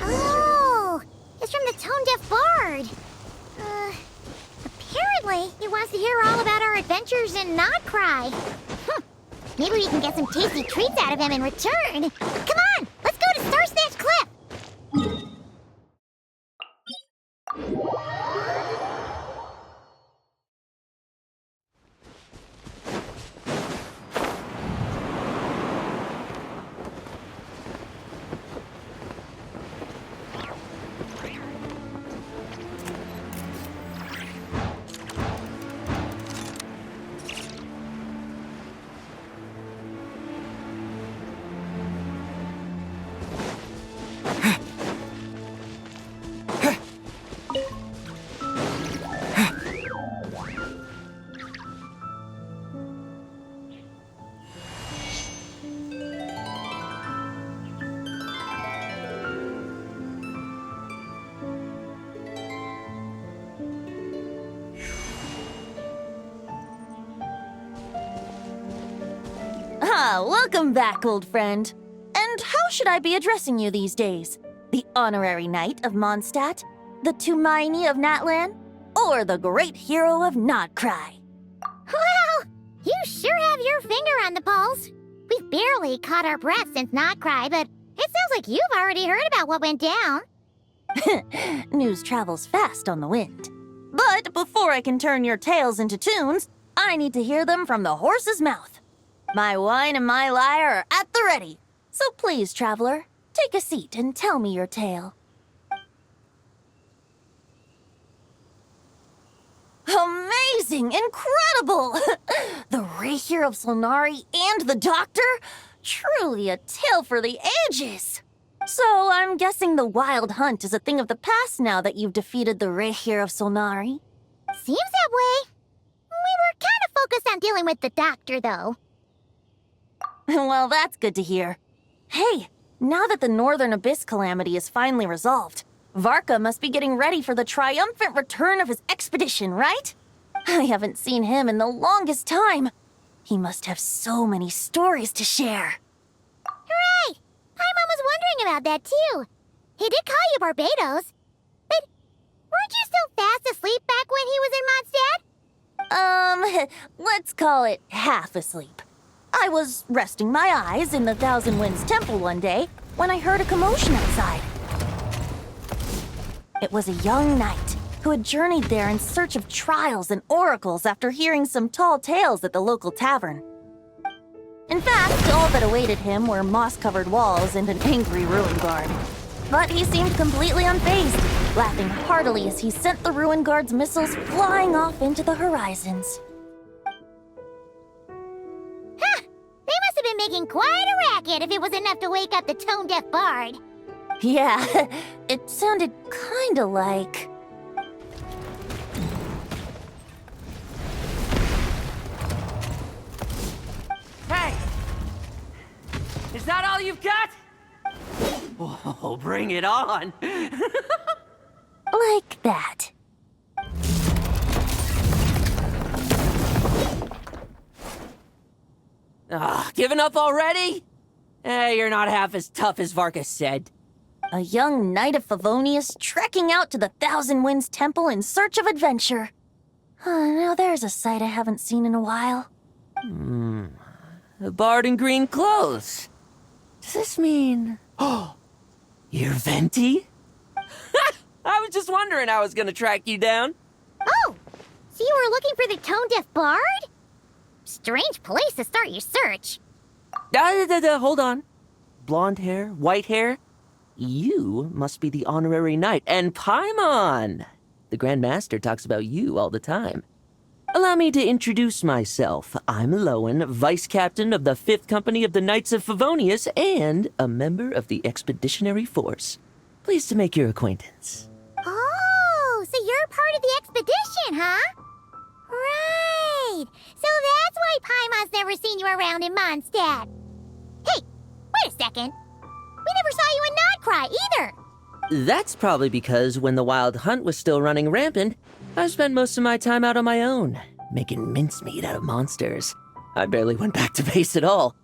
Oh, it's from the tone-deaf bard. Apparently, he wants to hear all about our adventures and not cry. Maybe we can get some tasty treats out of him in return. Come on, let's go to Star Snatch Cliff. Welcome back, old friend. And how should I be addressing you these days? The Honorary Knight of Mondstadt? The Tumaini of Natlan? Or the Great Hero of Nodcry? Well, you sure have your finger on the pulse. We've barely caught our breath since Nodcry, but it sounds like you've already heard about what went down. News travels fast on the wind. But before I can turn your tales into tunes, I need to hear them from the horse's mouth. My wine and my lyre are at the ready. So please, traveler, take a seat and tell me your tale. Amazing! Incredible! The Rahier of Solnari and the Doctor? Truly a tale for the ages! So I'm guessing the Wild Hunt is a thing of the past now that you've defeated the Rahier of Solnari? Seems that way. We were kind of focused on dealing with the Doctor, though. Well, that's good to hear. Hey, now that the Northern Abyss calamity is finally resolved, Varka must be getting ready for the triumphant return of his expedition, right? I haven't seen him in the longest time. He must have so many stories to share. Hooray! Paimon was wondering about that, too. He did call you Barbados. But weren't you still fast asleep back when he was in Mondstadt? Let's call it half asleep. I was resting my eyes in the Thousand Winds Temple one day when I heard a commotion outside. It was a young knight who had journeyed there in search of trials and oracles after hearing some tall tales at the local tavern. In fact, all that awaited him were moss-covered walls and an angry ruin guard. But he seemed completely unfazed, laughing heartily as he sent the ruin guard's missiles flying off into the horizons. They must have been making quite a racket if it was enough to wake up the tone-deaf bard. Yeah, it sounded kinda like... Hey! Is that all you've got? Whoa, bring it on! like that. Giving up already? You're not half as tough as Varka said. A young knight of Favonius trekking out to the Thousand Winds Temple in search of adventure. Now there's a sight I haven't seen in a while. A bard in green clothes. Does this mean... Oh, you're Venti? I was just wondering how I was gonna track you down. Oh, so you were looking for the tone-deaf bard? Strange place to start your search. Hold on. Blonde hair, white hair. You must be the honorary knight. And Paimon! The Grand Master talks about you all the time. Allow me to introduce myself. I'm Lowen, Vice Captain of the 5th Company of the Knights of Favonius and a member of the Expeditionary Force. Pleased to make your acquaintance. Oh, so you're part of the expedition, huh? Right. So that's why Paimon's never seen you around in Mondstadt. Wait a second. We never saw you in Nodcry either. That's probably because when the wild hunt was still running rampant, I spent most of my time out on my own, making mincemeat out of monsters. I barely went back to base at all.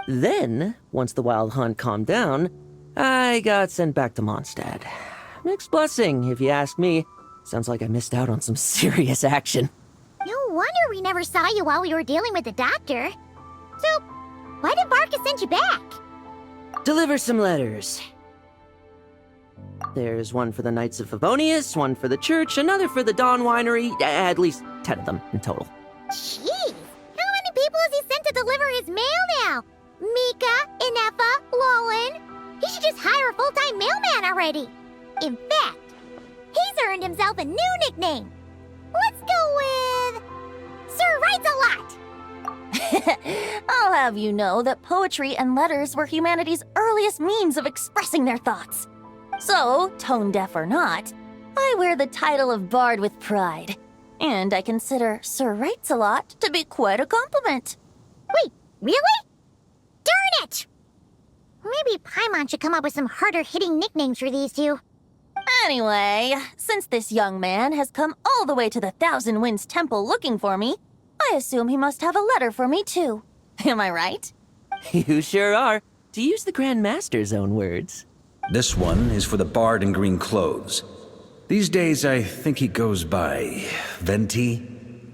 Then, once the wild hunt calmed down, I got sent back to Mondstadt. Mixed blessing, if you ask me. Sounds like I missed out on some serious action. No wonder we never saw you while we were dealing with the doctor. So, why did Barca send you back? Deliver some letters. There's one for the Knights of Favonius, one for the church, another for the Dawn Winery, at least 10 of them in total. Jeez, how many people has he sent to deliver his mail now? Mika, Inefa, Lolan. He should just hire a full-time mailman already. In fact, he's earned himself a new nickname. Let's go with Sir Writes-A-Lot. I'll have you know that poetry and letters were humanity's earliest means of expressing their thoughts. So, tone-deaf or not, I wear the title of Bard with pride. And I consider Sir Writes-A-Lot to be quite a compliment. Wait, really? Darn it! Maybe Paimon should come up with some harder-hitting nicknames for these two. Anyway, since this young man has come all the way to the Thousand Winds Temple looking for me, I assume he must have a letter for me too. Am I right? You sure are, to use the Grand Master's own words. This one is for the Bard in green clothes. These days, I think he goes by Venti.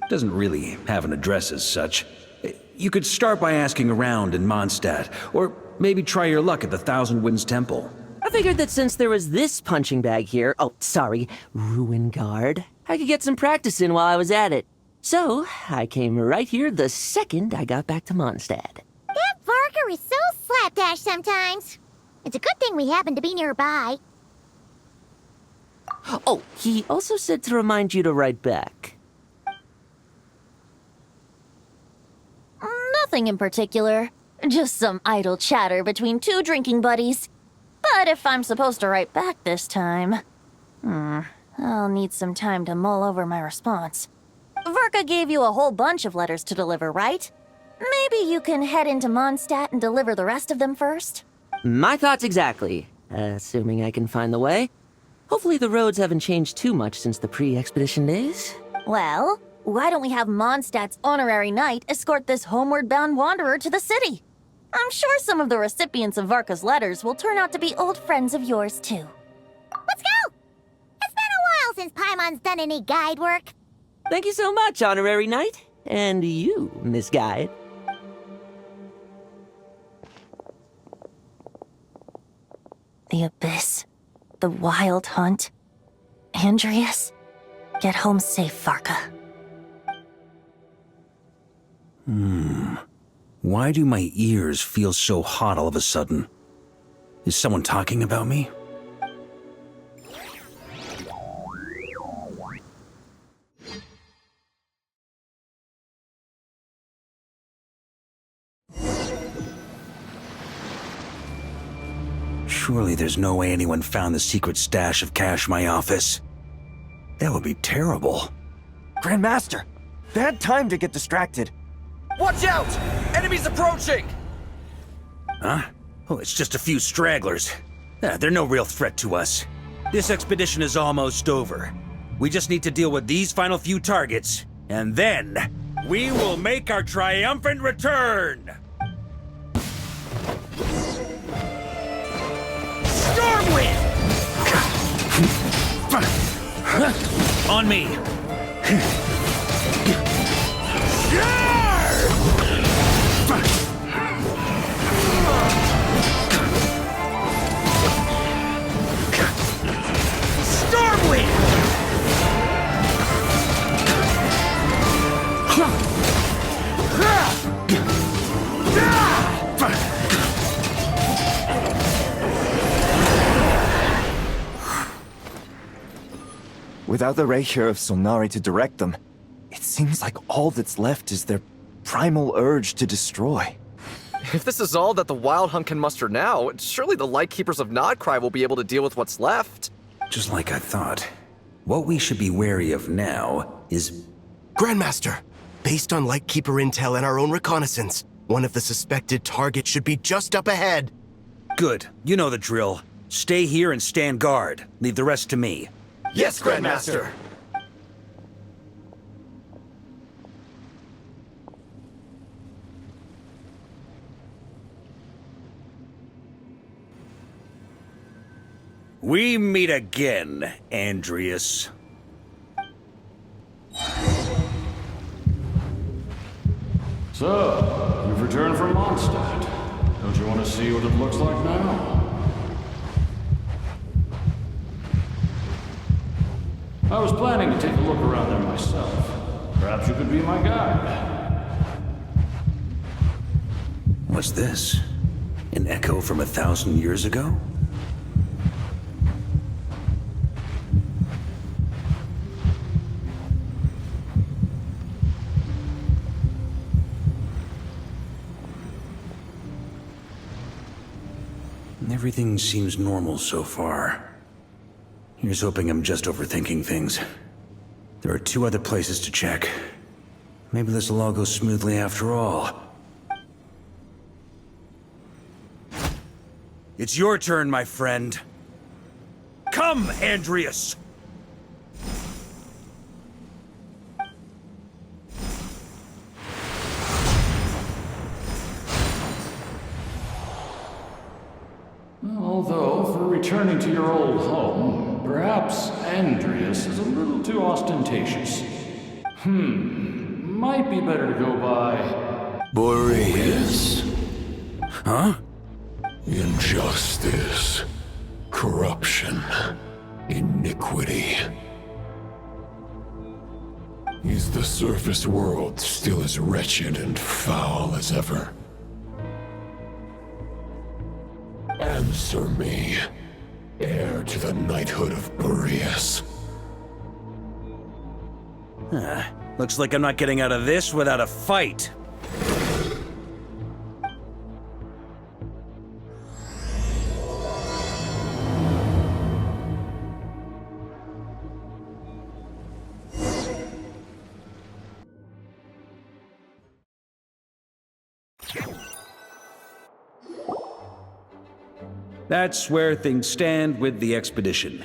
Doesn't really have an address as such. You could start by asking around in Mondstadt, or maybe try your luck at the Thousand Winds Temple. I figured that since there was this punching bag here, Ruin Guard, I could get some practice in while I was at it. So, I came right here the second I got back to Mondstadt. That Varker is so slapdash sometimes. It's a good thing we happen to be nearby. Oh, he also said to remind you to write back. Nothing in particular. Just some idle chatter between two drinking buddies. But if I'm supposed to write back this time, I'll need some time to mull over my response. Verka gave you a whole bunch of letters to deliver, right? Maybe you can head into Mondstadt and deliver the rest of them first? My thoughts exactly, assuming I can find the way. Hopefully the roads haven't changed too much since the pre-expedition days. Well, why don't we have Mondstadt's honorary knight escort this homeward-bound wanderer to the city? I'm sure some of the recipients of Varka's letters will turn out to be old friends of yours, too. Let's go! It's been a while since Paimon's done any guide work. Thank you so much, Honorary Knight. And you, Miss Guide. The Abyss. The Wild Hunt. Andreas. Get home safe, Varka. Why do my ears feel so hot all of a sudden? Is someone talking about me? Surely there's no way anyone found the secret stash of cash in my office. That would be terrible. Grandmaster, bad time to get distracted. Watch out! Enemies approaching! Huh? Oh, it's just a few stragglers. They're no real threat to us. This expedition is almost over. We just need to deal with these final few targets, and then we will make our triumphant return! Stormwind! On me! Without the Rapier of Solnari to direct them, it seems like all that's left is their primal urge to destroy. If this is all that the Wild Hunt can muster now, surely the Lightkeepers of Nodcry will be able to deal with what's left. Just like I thought. What we should be wary of now is... Grandmaster, based on Lightkeeper intel and our own reconnaissance, one of the suspected targets should be just up ahead. Good. You know the drill. Stay here and stand guard. Leave the rest to me. Yes, Grandmaster! We meet again, Andreas. So, you've returned from Mondstadt. Don't you want to see what it looks like now? I was planning to take a look around there myself. Perhaps you could be my guide. What's this? An echo from 1,000 years ago? Everything seems normal so far. Here's hoping I'm just overthinking things. There are 2 other places to check. Maybe this will all go smoothly after all. It's your turn, my friend. Come, Andreas! Although, for returning to your old home, perhaps Andreas is a little too ostentatious. Might be better to go by... Boreas. Huh? Injustice. Corruption. Iniquity. Is the surface world still as wretched and foul as ever? Answer me, heir to the knighthood of Boreas. Looks like I'm not getting out of this without a fight. That's where things stand with the expedition.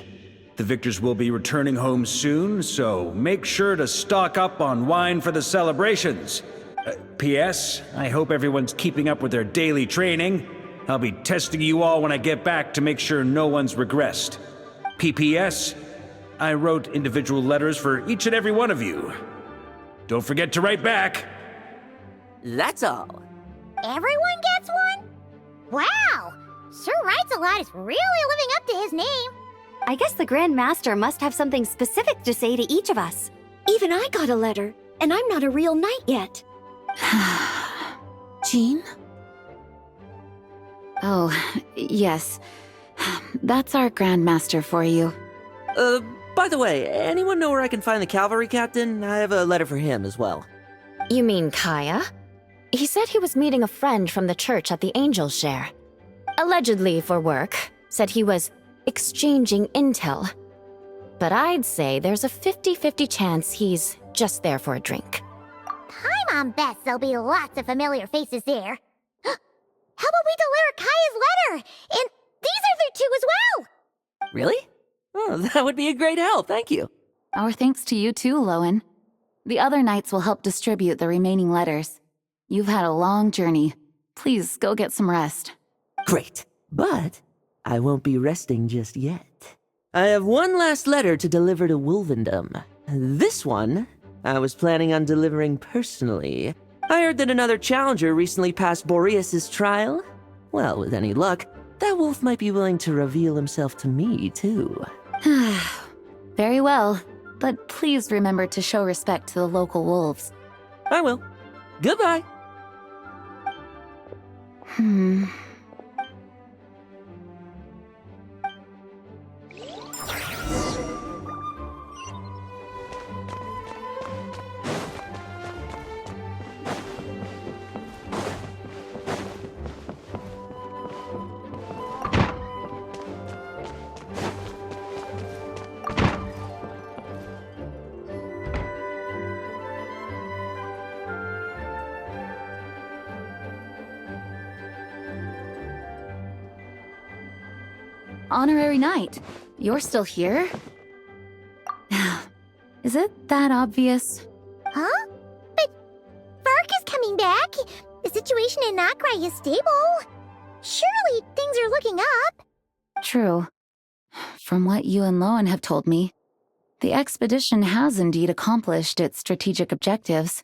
The victors will be returning home soon, so make sure to stock up on wine for the celebrations. P.S. I hope everyone's keeping up with their daily training. I'll be testing you all when I get back to make sure no one's regressed. P.P.S. I wrote individual letters for each and every one of you. Don't forget to write back. That's all. Everyone gets one? Wow! Sir writes a lot is really living up to his name. I guess the Grand Master must have something specific to say to each of us. Even I got a letter, and I'm not a real knight yet. Jean? Oh, yes. That's our Grand Master for you. By the way, anyone know where I can find the cavalry captain? I have a letter for him as well. You mean Kaya? He said he was meeting a friend from the church at the Angel Share. Allegedly for work. Said he was exchanging intel. But I'd say there's a 50-50 chance he's just there for a drink. Paimon bets there'll be lots of familiar faces there. How about we deliver Kaya's letter? And these are there too as well! Really? Oh, that would be a great help, thank you. Our thanks to you too, Lowen. The other knights will help distribute the remaining letters. You've had a long journey. Please go get some rest. Great, but I won't be resting just yet. I have one last letter to deliver to Wolvendom. This one, I was planning on delivering personally. I heard that another challenger recently passed Boreas' trial. Well, with any luck, that wolf might be willing to reveal himself to me, too. Very well, but please remember to show respect to the local wolves. I will. Goodbye. Honorary Knight. You're still here? Is it that obvious? Huh? But Vark is coming back. The situation in Nokrai is stable. Surely things are looking up. True. From what you and Lowen have told me, the expedition has indeed accomplished its strategic objectives.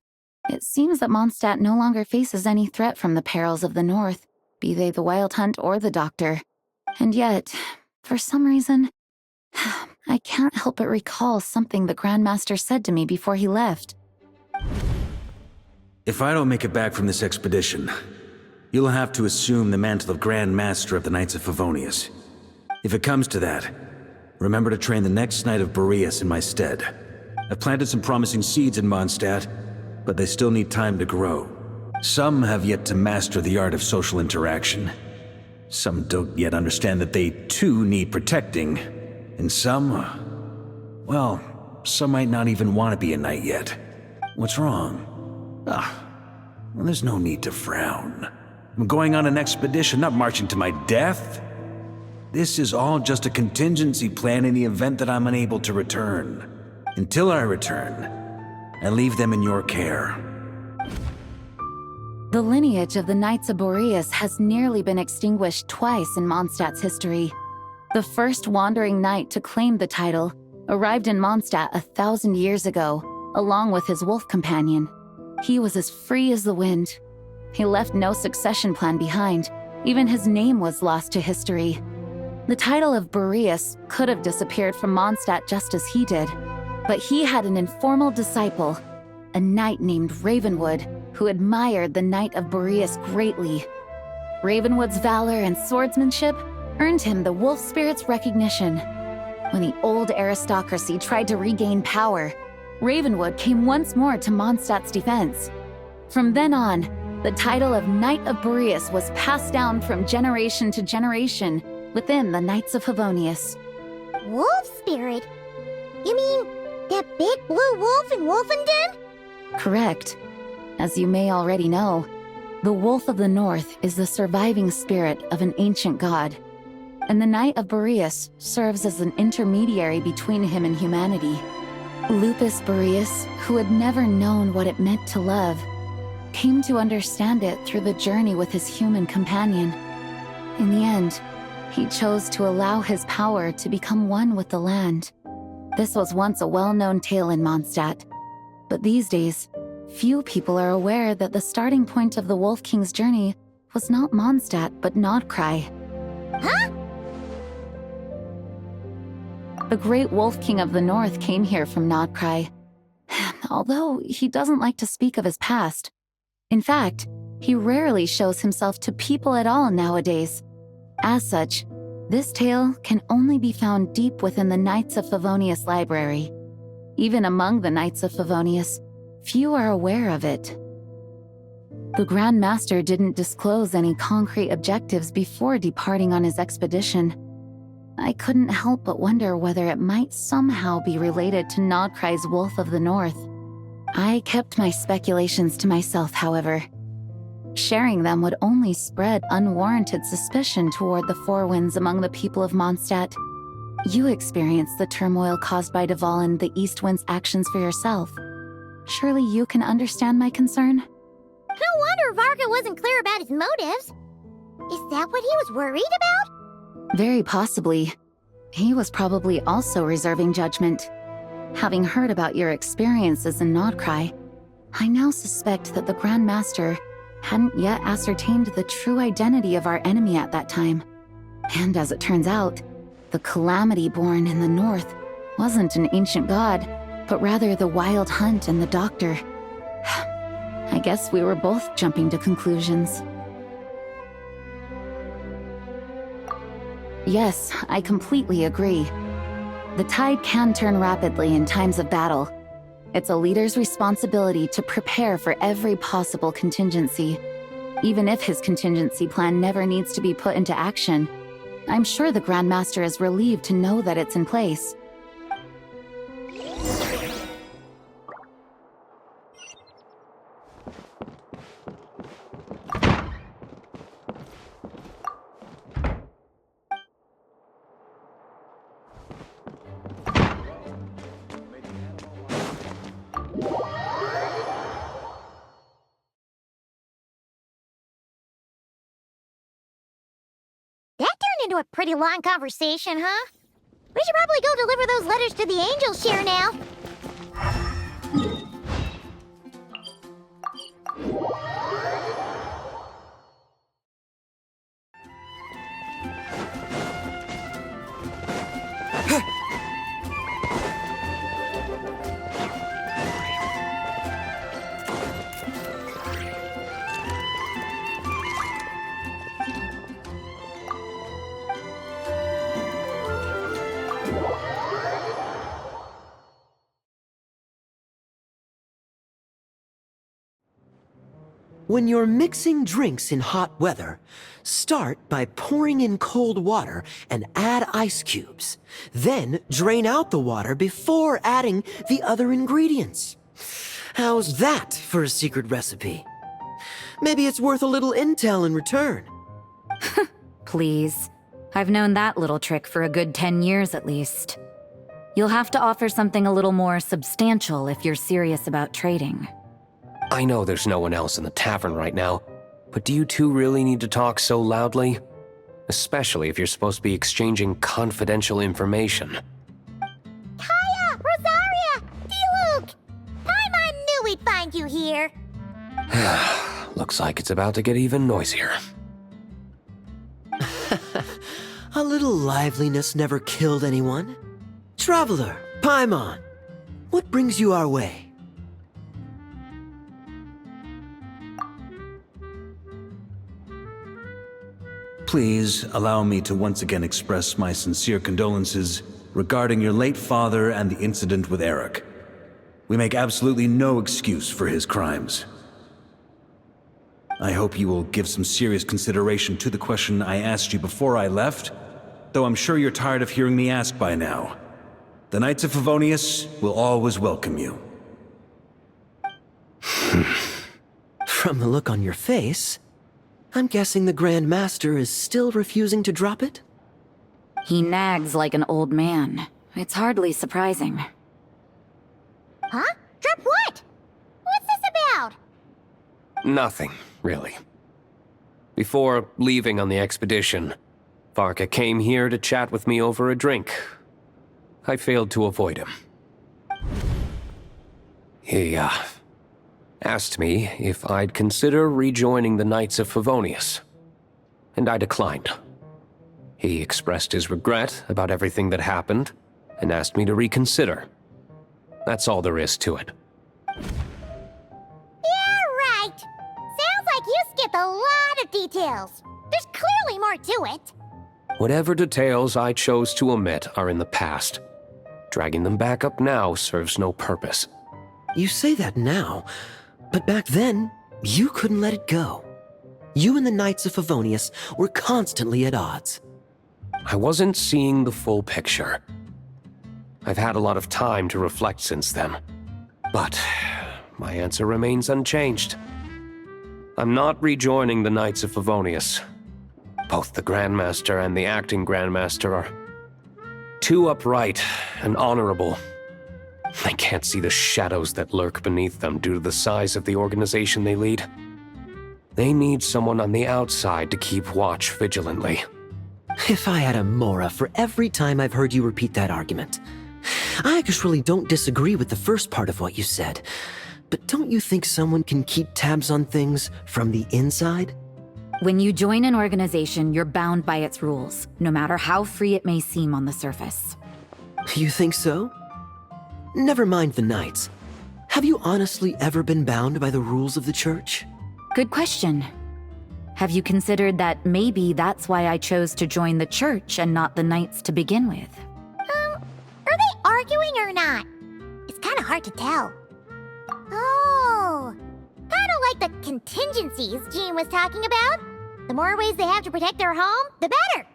It seems that Mondstadt no longer faces any threat from the perils of the North, be they the Wild Hunt or the Doctor. And yet, for some reason, I can't help but recall something the Grandmaster said to me before he left. If I don't make it back from this expedition, you'll have to assume the mantle of Grand Master of the Knights of Favonius. If it comes to that, remember to train the next Knight of Boreas in my stead. I've planted some promising seeds in Mondstadt, but they still need time to grow. Some have yet to master the art of social interaction. Some don't yet understand that they too need protecting. And some, well, some might not even want to be a knight yet. What's wrong? Well, there's no need to frown. I'm going on an expedition, not marching to my death. This is all just a contingency plan in the event that I'm unable to return. Until I return, I leave them in your care. The lineage of the Knights of Boreas has nearly been extinguished twice in Mondstadt's history. The first wandering knight to claim the title arrived in Mondstadt 1,000 years ago, along with his wolf companion. He was as free as the wind. He left no succession plan behind. Even his name was lost to history. The title of Boreas could have disappeared from Mondstadt just as he did, but he had an informal disciple, a knight named Ravenwood, who admired the Knight of Boreas greatly. Ravenwood's valor and swordsmanship earned him the Wolf Spirit's recognition. When the old aristocracy tried to regain power, Ravenwood came once more to Mondstadt's defense. From then on, the title of Knight of Boreas was passed down from generation to generation within the Knights of Favonius. Wolf spirit? You mean that big blue wolf in Wolfenden? Correct. As you may already know, the Wolf of the North is the surviving spirit of an ancient god, and the Knight of Boreas serves as an intermediary between him and humanity. Lupus Boreas, who had never known what it meant to love, came to understand it through the journey with his human companion. In the end, he chose to allow his power to become one with the land. This was once a well-known tale in Mondstadt, but these days, few people are aware that the starting point of the Wolf King's journey was not Mondstadt, but Nodcry. Huh? The great Wolf King of the North came here from Nodcry, although he doesn't like to speak of his past. In fact, he rarely shows himself to people at all nowadays. As such, this tale can only be found deep within the Knights of Favonius library. Even among the Knights of Favonius, few are aware of it. The Grand Master didn't disclose any concrete objectives before departing on his expedition. I couldn't help but wonder whether it might somehow be related to Nodcry's Wolf of the North. I kept my speculations to myself, however. Sharing them would only spread unwarranted suspicion toward the Four Winds among the people of Mondstadt. You experienced the turmoil caused by Dvalin the East Wind's actions for yourself. Surely you can understand my concern? No wonder Varga wasn't clear about his motives. Is that what he was worried about? Very possibly. He was probably also reserving judgment. Having heard about your experiences in Nodcry, I now suspect that the Grand Master hadn't yet ascertained the true identity of our enemy at that time. And as it turns out, the calamity born in the north wasn't an ancient god, but rather the Wild Hunt and the Doctor. I guess we were both jumping to conclusions. Yes, I completely agree. The tide can turn rapidly in times of battle. It's a leader's responsibility to prepare for every possible contingency. Even if his contingency plan never needs to be put into action, I'm sure the Grand Master is relieved to know that it's in place. into a pretty long conversation, huh? We should probably go deliver those letters to the angel share now. When you're mixing drinks in hot weather, start by pouring in cold water and add ice cubes. Then drain out the water before adding the other ingredients. How's that for a secret recipe? Maybe it's worth a little intel in return. Please. I've known that little trick for a good 10 years at least. You'll have to offer something a little more substantial if you're serious about trading. I know there's no one else in the tavern right now, but do you two really need to talk so loudly? Especially if you're supposed to be exchanging confidential information. Kaya! Rosaria! D-Luke! Paimon knew we'd find you here! Looks like it's about to get even noisier. A little liveliness never killed anyone. Traveler, Paimon, what brings you our way? Please allow me to once again express my sincere condolences regarding your late father and the incident with Eric. We make absolutely no excuse for his crimes. I hope you will give some serious consideration to the question I asked you before I left, though I'm sure you're tired of hearing me ask by now. The Knights of Favonius will always welcome you. From the look on your face, I'm guessing the Grand Master is still refusing to drop it? He nags like an old man. It's hardly surprising. Huh? Drop what? What's this about? Nothing, really. Before leaving on the expedition, Varka came here to chat with me over a drink. I failed to avoid him. He, asked me if I'd consider rejoining the Knights of Favonius, and I declined. He expressed his regret about everything that happened, and asked me to reconsider. That's all there is to it. Yeah, right! Sounds like you skipped a lot of details. There's clearly more to it. Whatever details I chose to omit are in the past. Dragging them back up now serves no purpose. You say that now, but back then, you couldn't let it go. You and the Knights of Favonius were constantly at odds. I wasn't seeing the full picture. I've had a lot of time to reflect since then. But my answer remains unchanged. I'm not rejoining the Knights of Favonius. Both the Grandmaster and the acting Grandmaster are too upright and honorable. I can't see the shadows that lurk beneath them due to the size of the organization they lead. They need someone on the outside to keep watch vigilantly. If I had a Mora for every time I've heard you repeat that argument. I actually don't disagree with the first part of what you said, but don't you think someone can keep tabs on things from the inside? When you join an organization, you're bound by its rules, no matter how free it may seem on the surface. You think so? Never mind the Knights. Have you honestly ever been bound by the rules of the Church? Good question. Have you considered that maybe that's why I chose to join the Church and not the Knights to begin with? Are they arguing or not? It's kind of hard to tell. Oh, kind of like the contingencies Jean was talking about. The more ways they have to protect their home, the better.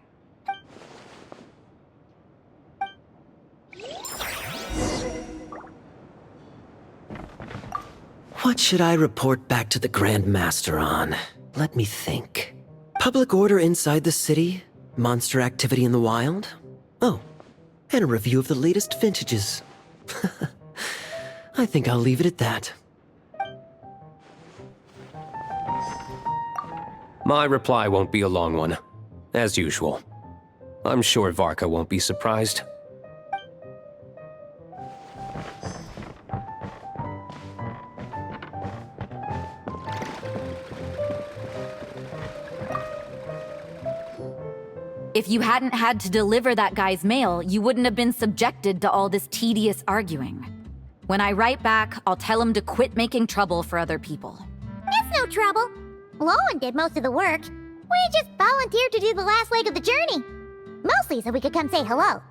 What should I report back to the Grand Master on? Let me think. Public order inside the city, monster activity in the wild. Oh, and a review of the latest vintages. I think I'll leave it at that. My reply won't be a long one, as usual. I'm sure Varka won't be surprised. If you hadn't had to deliver that guy's mail, you wouldn't have been subjected to all this tedious arguing. When I write back, I'll tell him to quit making trouble for other people. It's no trouble. Lowen did most of the work. We just volunteered to do the last leg of the journey. Mostly so we could come say hello.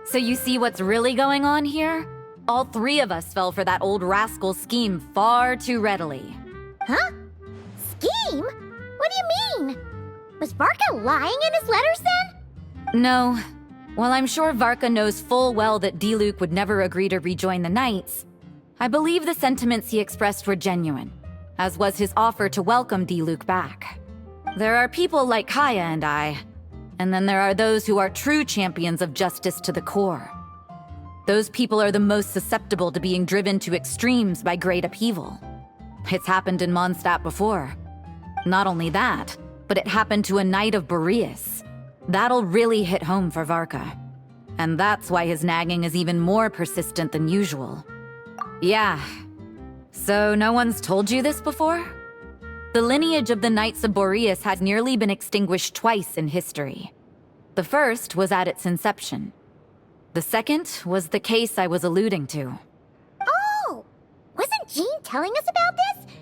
So you see what's really going on here? All three of us fell for that old rascal's scheme far too readily. Huh? Scheme? What do you mean? Was Varka lying in his letters then? No. While I'm sure Varka knows full well that Diluc would never agree to rejoin the Knights, I believe the sentiments he expressed were genuine, as was his offer to welcome Diluc back. There are people like Kaya and I, and then there are those who are true champions of justice to the core. Those people are the most susceptible to being driven to extremes by great upheaval. It's happened in Mondstadt before. Not only that, but it happened to a Knight of Boreas. That'll really hit home for Varka. And that's why his nagging is even more persistent than usual. Yeah. So no one's told you this before? The lineage of the Knights of Boreas had nearly been extinguished twice in history. The first was at its inception. The second was the case I was alluding to. Oh! Wasn't Jean telling us about this?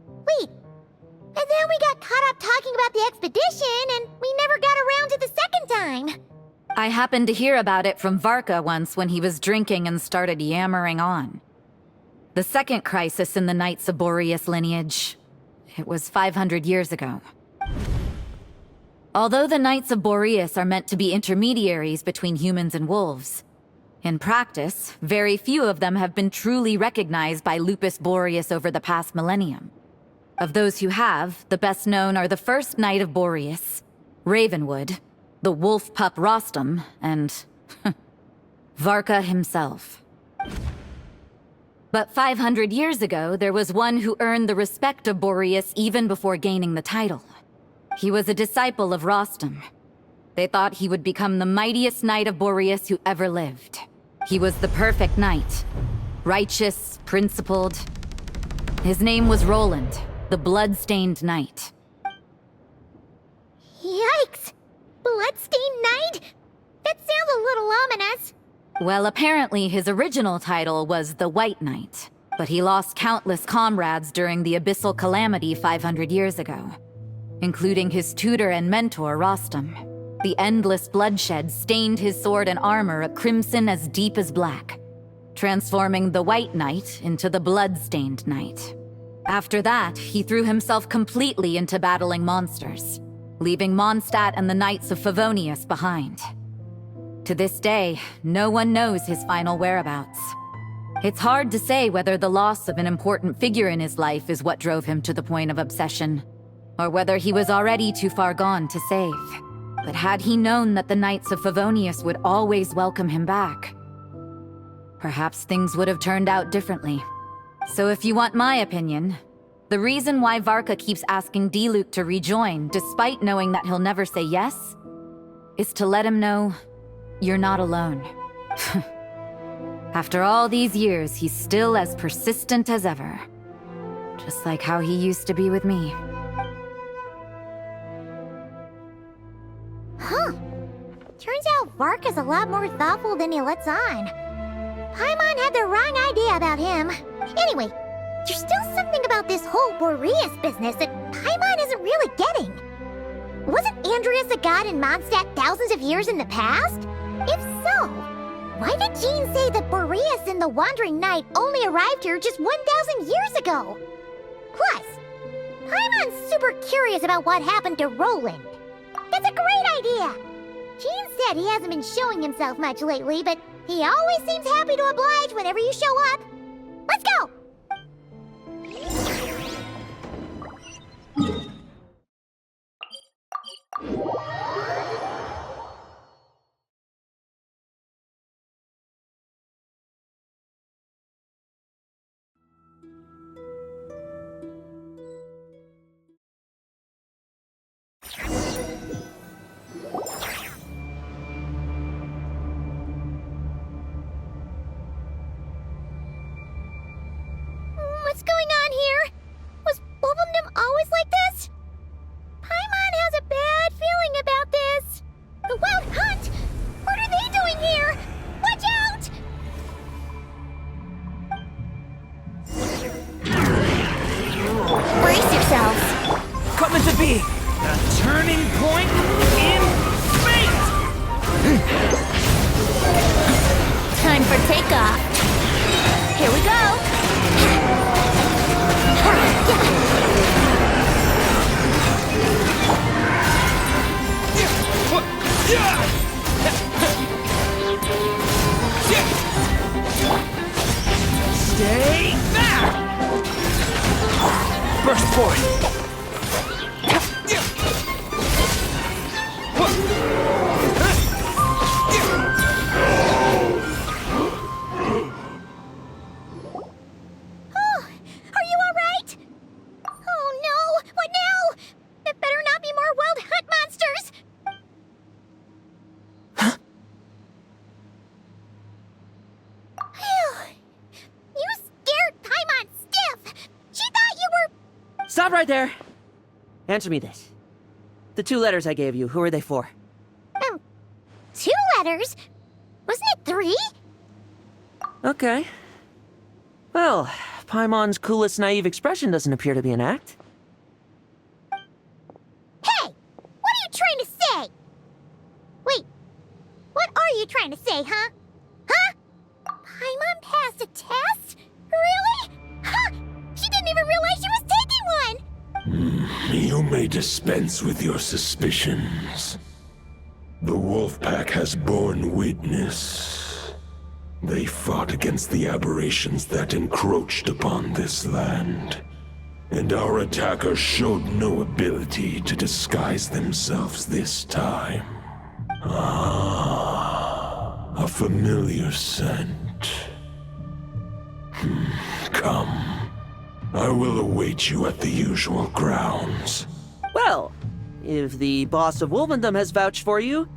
Wait. And then we got caught up talking about the expedition, and we never got around to the second time. I happened to hear about it from Varka once when he was drinking and started yammering on. The second crisis in the Knights of Boreas lineage. It was 500 years ago. Although the Knights of Boreas are meant to be intermediaries between humans and wolves, in practice, very few of them have been truly recognized by Lupus Boreas over the past millennium. Of those who have, the best known are the first Knight of Boreas, Ravenwood, the wolf pup Rostam, and Varka himself. But 500 years ago, there was one who earned the respect of Boreas even before gaining the title. He was a disciple of Rostam. They thought he would become the mightiest Knight of Boreas who ever lived. He was the perfect knight. Righteous, principled. His name was Roland, the Blood-Stained Knight. Yikes! Bloodstained Knight? That sounds a little ominous. Well, apparently his original title was the White Knight, but he lost countless comrades during the Abyssal Calamity 500 years ago, including his tutor and mentor, Rostam. The endless bloodshed stained his sword and armor a crimson as deep as black, transforming the White Knight into the Blood-Stained Knight. After that, he threw himself completely into battling monsters, leaving Mondstadt and the Knights of Favonius behind. To this day, no one knows his final whereabouts. It's hard to say whether the loss of an important figure in his life is what drove him to the point of obsession, or whether he was already too far gone to save. But had he known that the Knights of Favonius would always welcome him back, perhaps things would have turned out differently. So if you want my opinion, the reason why Varka keeps asking Diluc to rejoin, despite knowing that he'll never say yes, is to let him know you're not alone. After all these years, he's still as persistent as ever. Just like how he used to be with me. Huh. Turns out Varka's a lot more thoughtful than he lets on. Paimon had the wrong idea about him. Anyway, there's still something about this whole Boreas business that Paimon isn't really getting. Wasn't Andreas a god in Mondstadt thousands of years in the past? If so, why did Jean say that Boreas and the Wandering Knight only arrived here just 1,000 years ago? Plus, Paimon's super curious about what happened to Roland. That's a great idea! Jean said he hasn't been showing himself much lately, but he always seems happy to oblige whenever you show up. Let's go! What's going on here? Was Wolfendom always like this? Paimon has a bad feeling about this. The Wild Hunt? What are they doing here? Watch out! Brace yourselves. Coming to be! A turning point in fate! Time for takeoff. Here we go. Stay back! Burst forward! Stop right there! Answer me this. The 2 letters I gave you, who are they for? 2 letters? Wasn't it 3? Okay. Well, Paimon's coolest naive expression doesn't appear to be an act. Hey! What are you trying to say? Wait, what are you trying to say, huh? Huh? Paimon passed a test? Really? Huh! She didn't even realize she was taking one! You may dispense with your suspicions. The wolf pack has borne witness. They fought against the aberrations that encroached upon this land, and our attackers showed no ability to disguise themselves this time. Ah, a familiar scent. Come. I will await you at the usual grounds. Well, if the boss of Wolfendom has vouched for you,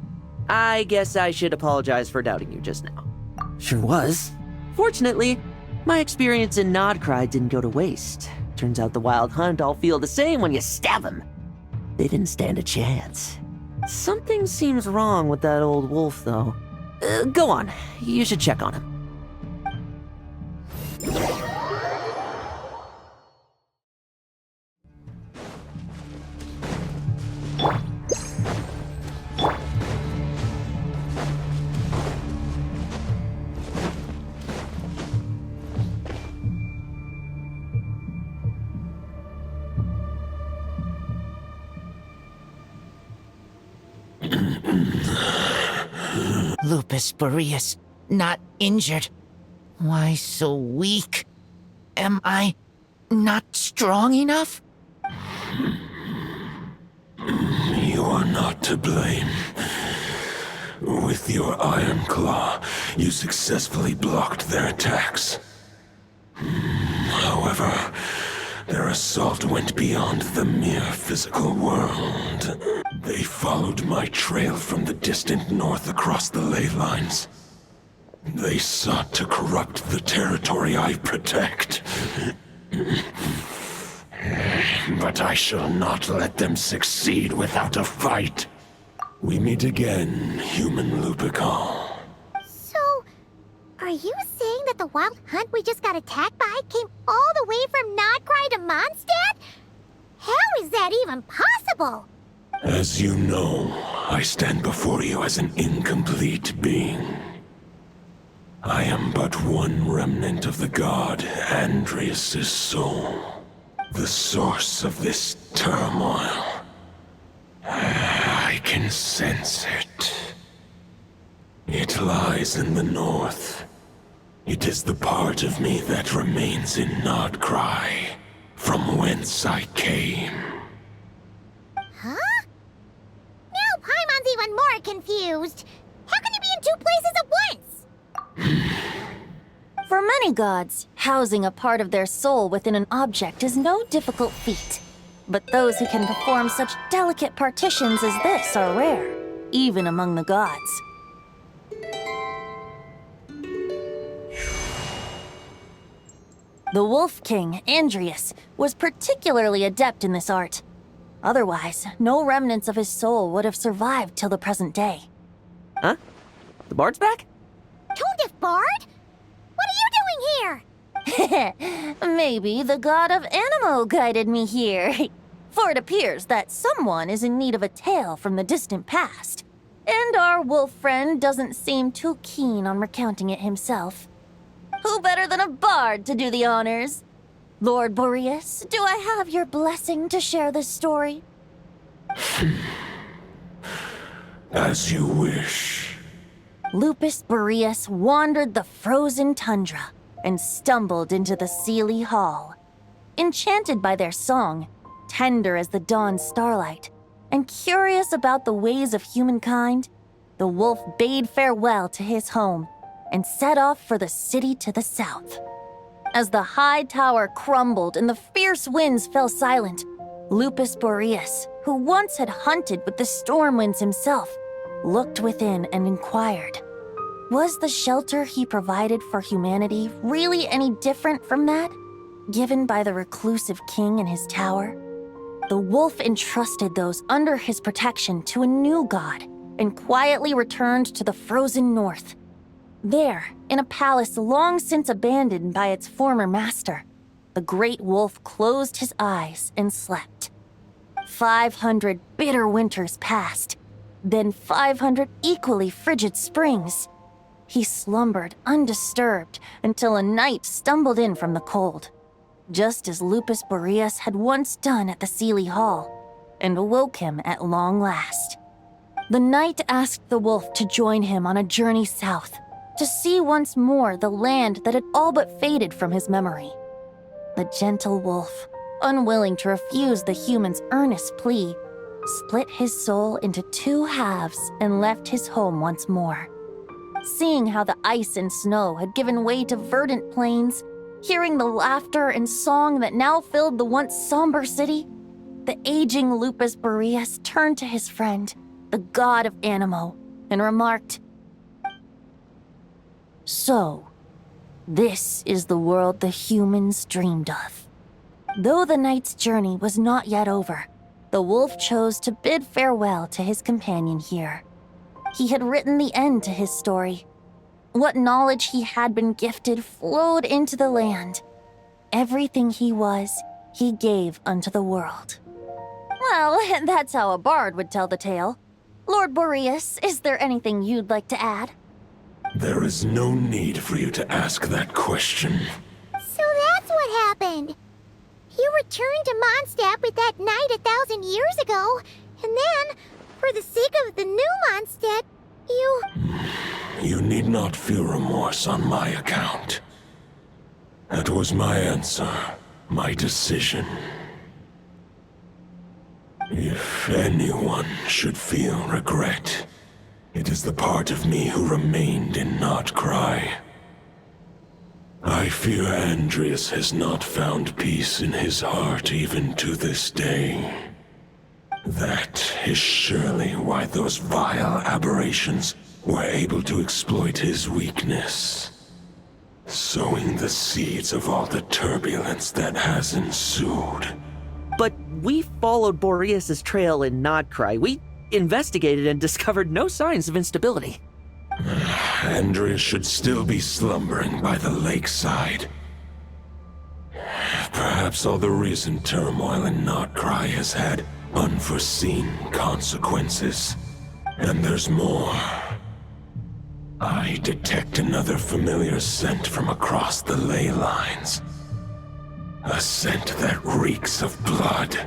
I guess I should apologize for doubting you just now. Sure was. Fortunately, my experience in Nodcry didn't go to waste. Turns out the Wild Hunt all feel the same when you stab them. They didn't stand a chance. Something seems wrong with that old wolf, though. Go on, you should check on him. Lupus Boreas, not injured. Why so weak? Am I not strong enough? You are not to blame. With your Iron Claw, you successfully blocked their attacks. However, their assault went beyond the mere physical world. They followed my trail from the distant north across the ley lines. They sought to corrupt the territory I protect. But I shall not let them succeed without a fight. We meet again, human Lupical. So, are you saying that the Wild Hunt we just got attacked by came all the way from Nodcry to Mondstadt? How is that even possible? As you know, I stand before you as an incomplete being. I am but one remnant of the god Andrias' soul, the source of this turmoil. I can sense it. It lies in the north. It is the part of me that remains in Nodcry, from whence I came. Huh? Now Paimon's even more confused. How can you be in 2 places at once? For many gods, housing a part of their soul within an object is no difficult feat. But those who can perform such delicate partitions as this are rare, even among the gods. The Wolf King, Andreas, was particularly adept in this art. Otherwise, no remnants of his soul would have survived till the present day. Huh? The bard's back? Tone Bard? What are you doing here? Maybe the god of Animo guided me here. For it appears that someone is in need of a tale from the distant past. And our wolf friend doesn't seem too keen on recounting it himself. Who better than a bard to do the honors? Lord Boreas, do I have your blessing to share this story? As you wish. Lupus Boreas wandered the frozen tundra and stumbled into the Seelie Hall. Enchanted by their song, tender as the dawn starlight, and curious about the ways of humankind, the wolf bade farewell to his home and set off for the city to the south. As the high tower crumbled and the fierce winds fell silent, Lupus Boreas, who once had hunted with the storm winds himself, looked within and inquired, was the shelter he provided for humanity really any different from that given by the reclusive king in his tower? The wolf entrusted those under his protection to a new god and quietly returned to the frozen north. There, in a palace long since abandoned by its former master, the great wolf closed his eyes and slept. 500 bitter winters passed, then 500 equally frigid springs. He slumbered undisturbed until a night stumbled in from the cold, just as Lupus Boreas had once done at the Seelie Hall, and awoke him at long last. The night asked the wolf to join him on a journey south, to see once more the land that had all but faded from his memory. The gentle wolf, unwilling to refuse the human's earnest plea, split his soul into two halves and left his home once more. Seeing how the ice and snow had given way to verdant plains, hearing the laughter and song that now filled the once somber city, the aging Lupus Boreas turned to his friend, the god of Animo, and remarked, "So, this is the world the humans dreamed of." Though the night's journey was not yet over, the wolf chose to bid farewell to his companion here. He had written the end to his story. What knowledge he had been gifted flowed into the land. Everything he was, he gave unto the world. Well, that's how a bard would tell the tale. Lord Boreas, is there anything you'd like to add? There is no need for you to ask that question. So that's what happened. You returned to Mondstadt with that knight 1,000 years ago, and then, for the sake of the new Mondstadt, you... You need not feel remorse on my account. That was my answer, my decision. If anyone should feel regret, it is the part of me who remained in Notcry. I fear Andreas has not found peace in his heart even to this day. That is surely why those vile aberrations were able to exploit his weakness, sowing the seeds of all the turbulence that has ensued. But we followed Boreas' trail in Nodcry. We investigated and discovered no signs of instability. Andreas should still be slumbering by the lakeside. Perhaps all the recent turmoil in Notcry has had unforeseen consequences. And there's more. I detect another familiar scent from across the ley lines. A scent that reeks of blood.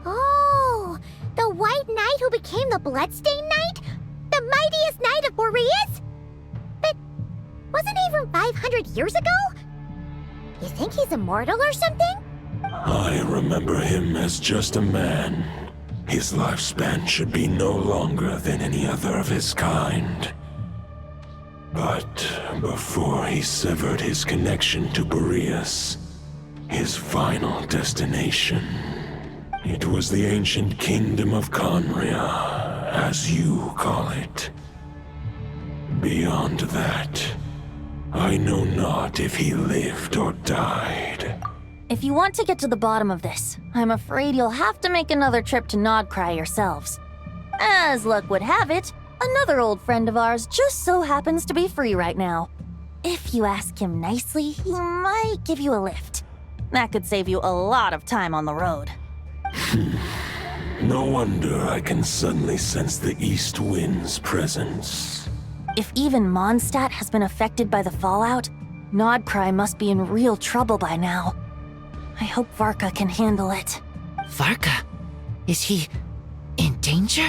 Oh, the White Knight who became the Bloodstained Knight? The mightiest knight of Boreas? But wasn't he from 500 years ago? You think he's immortal or something? I remember him as just a man. His lifespan should be no longer than any other of his kind. But before he severed his connection to Boreas, his final destination, it was the ancient kingdom of Conria, as you call it. Beyond that, I know not if he lived or died. If you want to get to the bottom of this, I'm afraid you'll have to make another trip to Nodcry yourselves. As luck would have it, another old friend of ours just so happens to be free right now. If you ask him nicely, he might give you a lift. That could save you a lot of time on the road. No wonder I can suddenly sense the east wind's presence. If even Mondstadt has been affected by the fallout, Nodcry must be in real trouble by now. I hope Varka can handle it. Varka? Is he in danger?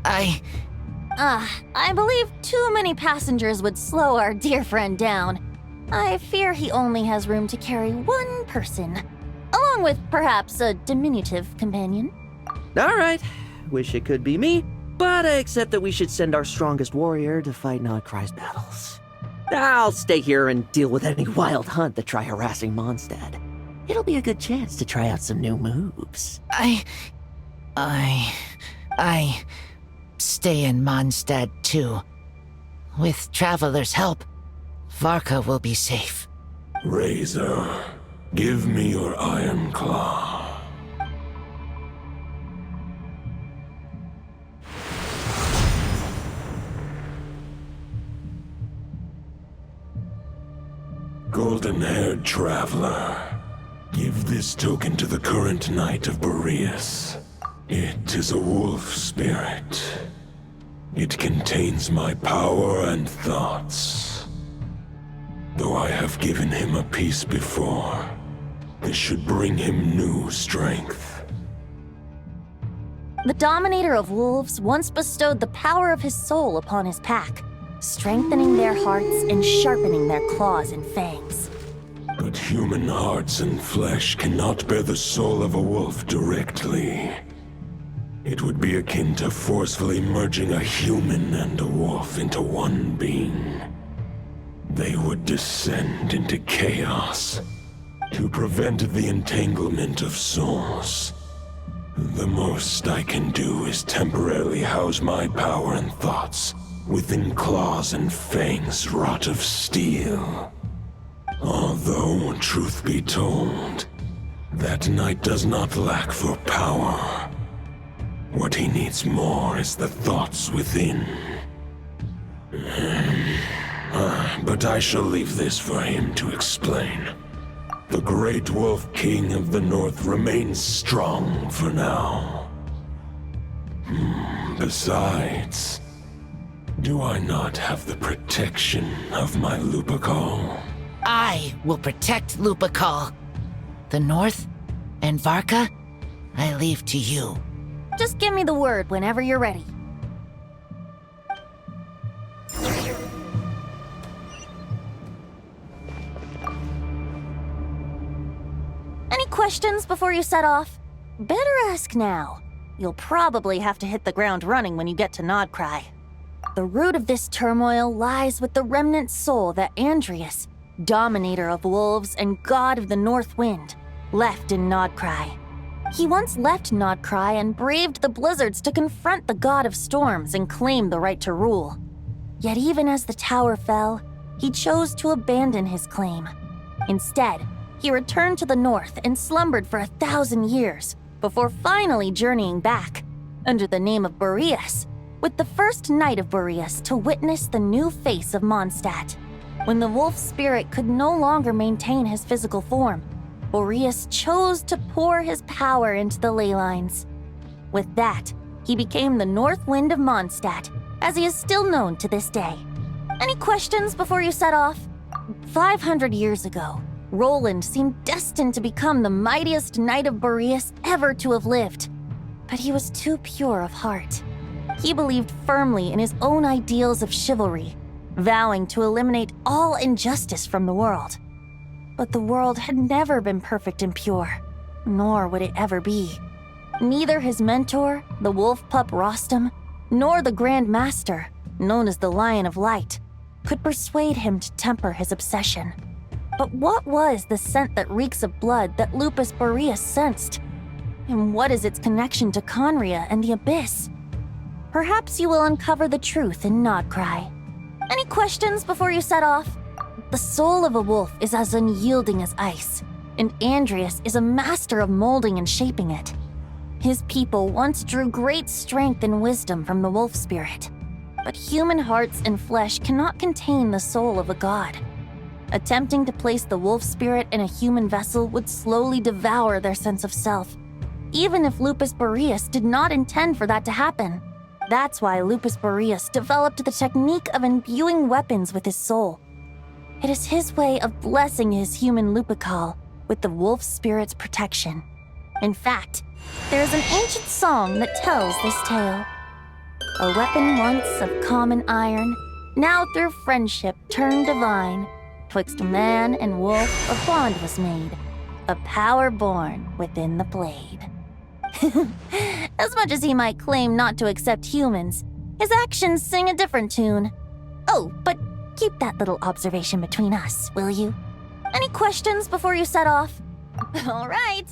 I believe too many passengers would slow our dear friend down. I fear he only has room to carry one person, along with perhaps a diminutive companion. All right. Wish it could be me, but I accept that we should send our strongest warrior to fight Nodcry's battles. I'll stay here and deal with any wild hunt that try harassing Mondstadt. It'll be a good chance to try out some new moves. I stay in Mondstadt too. With Traveler's help, Varka will be safe. Razor, give me your iron claw. Golden-haired traveler, give this token to the current knight of Boreas. It is a wolf spirit. It contains my power and thoughts. Though I have given him a piece before, this should bring him new strength. The Dominator of Wolves once bestowed the power of his soul upon his pack, strengthening their hearts and sharpening their claws and fangs. But human hearts and flesh cannot bear the soul of a wolf directly. It would be akin to forcefully merging a human and a wolf into one being. They would descend into chaos. To prevent the entanglement of souls, the most I can do is temporarily house my power and thoughts within claws and fangs wrought of steel. Although, truth be told, that knight does not lack for power. What he needs more is the thoughts within. But I shall leave this for him to explain. The Great Wolf King of the North remains strong for now. Besides, do I not have the protection of my Lupacol? I will protect Lupacol. The North and Varka, I leave to you. Just give me the word whenever you're ready. Any questions before you set off? Better ask now. You'll probably have to hit the ground running when you get to Nodcry. The root of this turmoil lies with the remnant soul that Andrius, Dominator of Wolves and God of the North Wind, left in Nodcry. He once left Nodcry and braved the blizzards to confront the God of Storms and claim the right to rule. Yet even as the tower fell, he chose to abandon his claim. Instead, he returned to the north and slumbered for 1,000 years before finally journeying back, under the name of Boreas, with the first knight of Boreas to witness the new face of Mondstadt. When the wolf spirit could no longer maintain his physical form, Boreas chose to pour his power into the ley lines. With that, he became the North Wind of Mondstadt, as he is still known to this day. Any questions before you set off? 500 years ago, Roland seemed destined to become the mightiest knight of Boreas ever to have lived. But he was too pure of heart. He believed firmly in his own ideals of chivalry, vowing to eliminate all injustice from the world. But the world had never been perfect and pure, nor would it ever be. Neither his mentor, the wolf pup Rostam, nor the Grand Master, known as the Lion of Light, could persuade him to temper his obsession. But what was the scent that reeks of blood that Lupus Boreas sensed? And what is its connection to Conria and the Abyss? Perhaps you will uncover the truth in Nodcry. Any questions before you set off? The soul of a wolf is as unyielding as ice, and Andreas is a master of molding and shaping it. His people once drew great strength and wisdom from the wolf spirit, but human hearts and flesh cannot contain the soul of a god. Attempting to place the wolf spirit in a human vessel would slowly devour their sense of self, even if Lupus Boreas did not intend for that to happen. That's why Lupus Boreas developed the technique of imbuing weapons with his soul. It is his way of blessing his human Lupical with the wolf spirit's protection. In fact, there is an ancient song that tells this tale. A weapon once of common iron, now through friendship turned divine. Twixt man and wolf a bond was made, a power born within the blade. As much as he might claim not to accept humans, his actions sing a different tune. Oh, but keep that little observation between us, will you? Any questions before you set off? All right,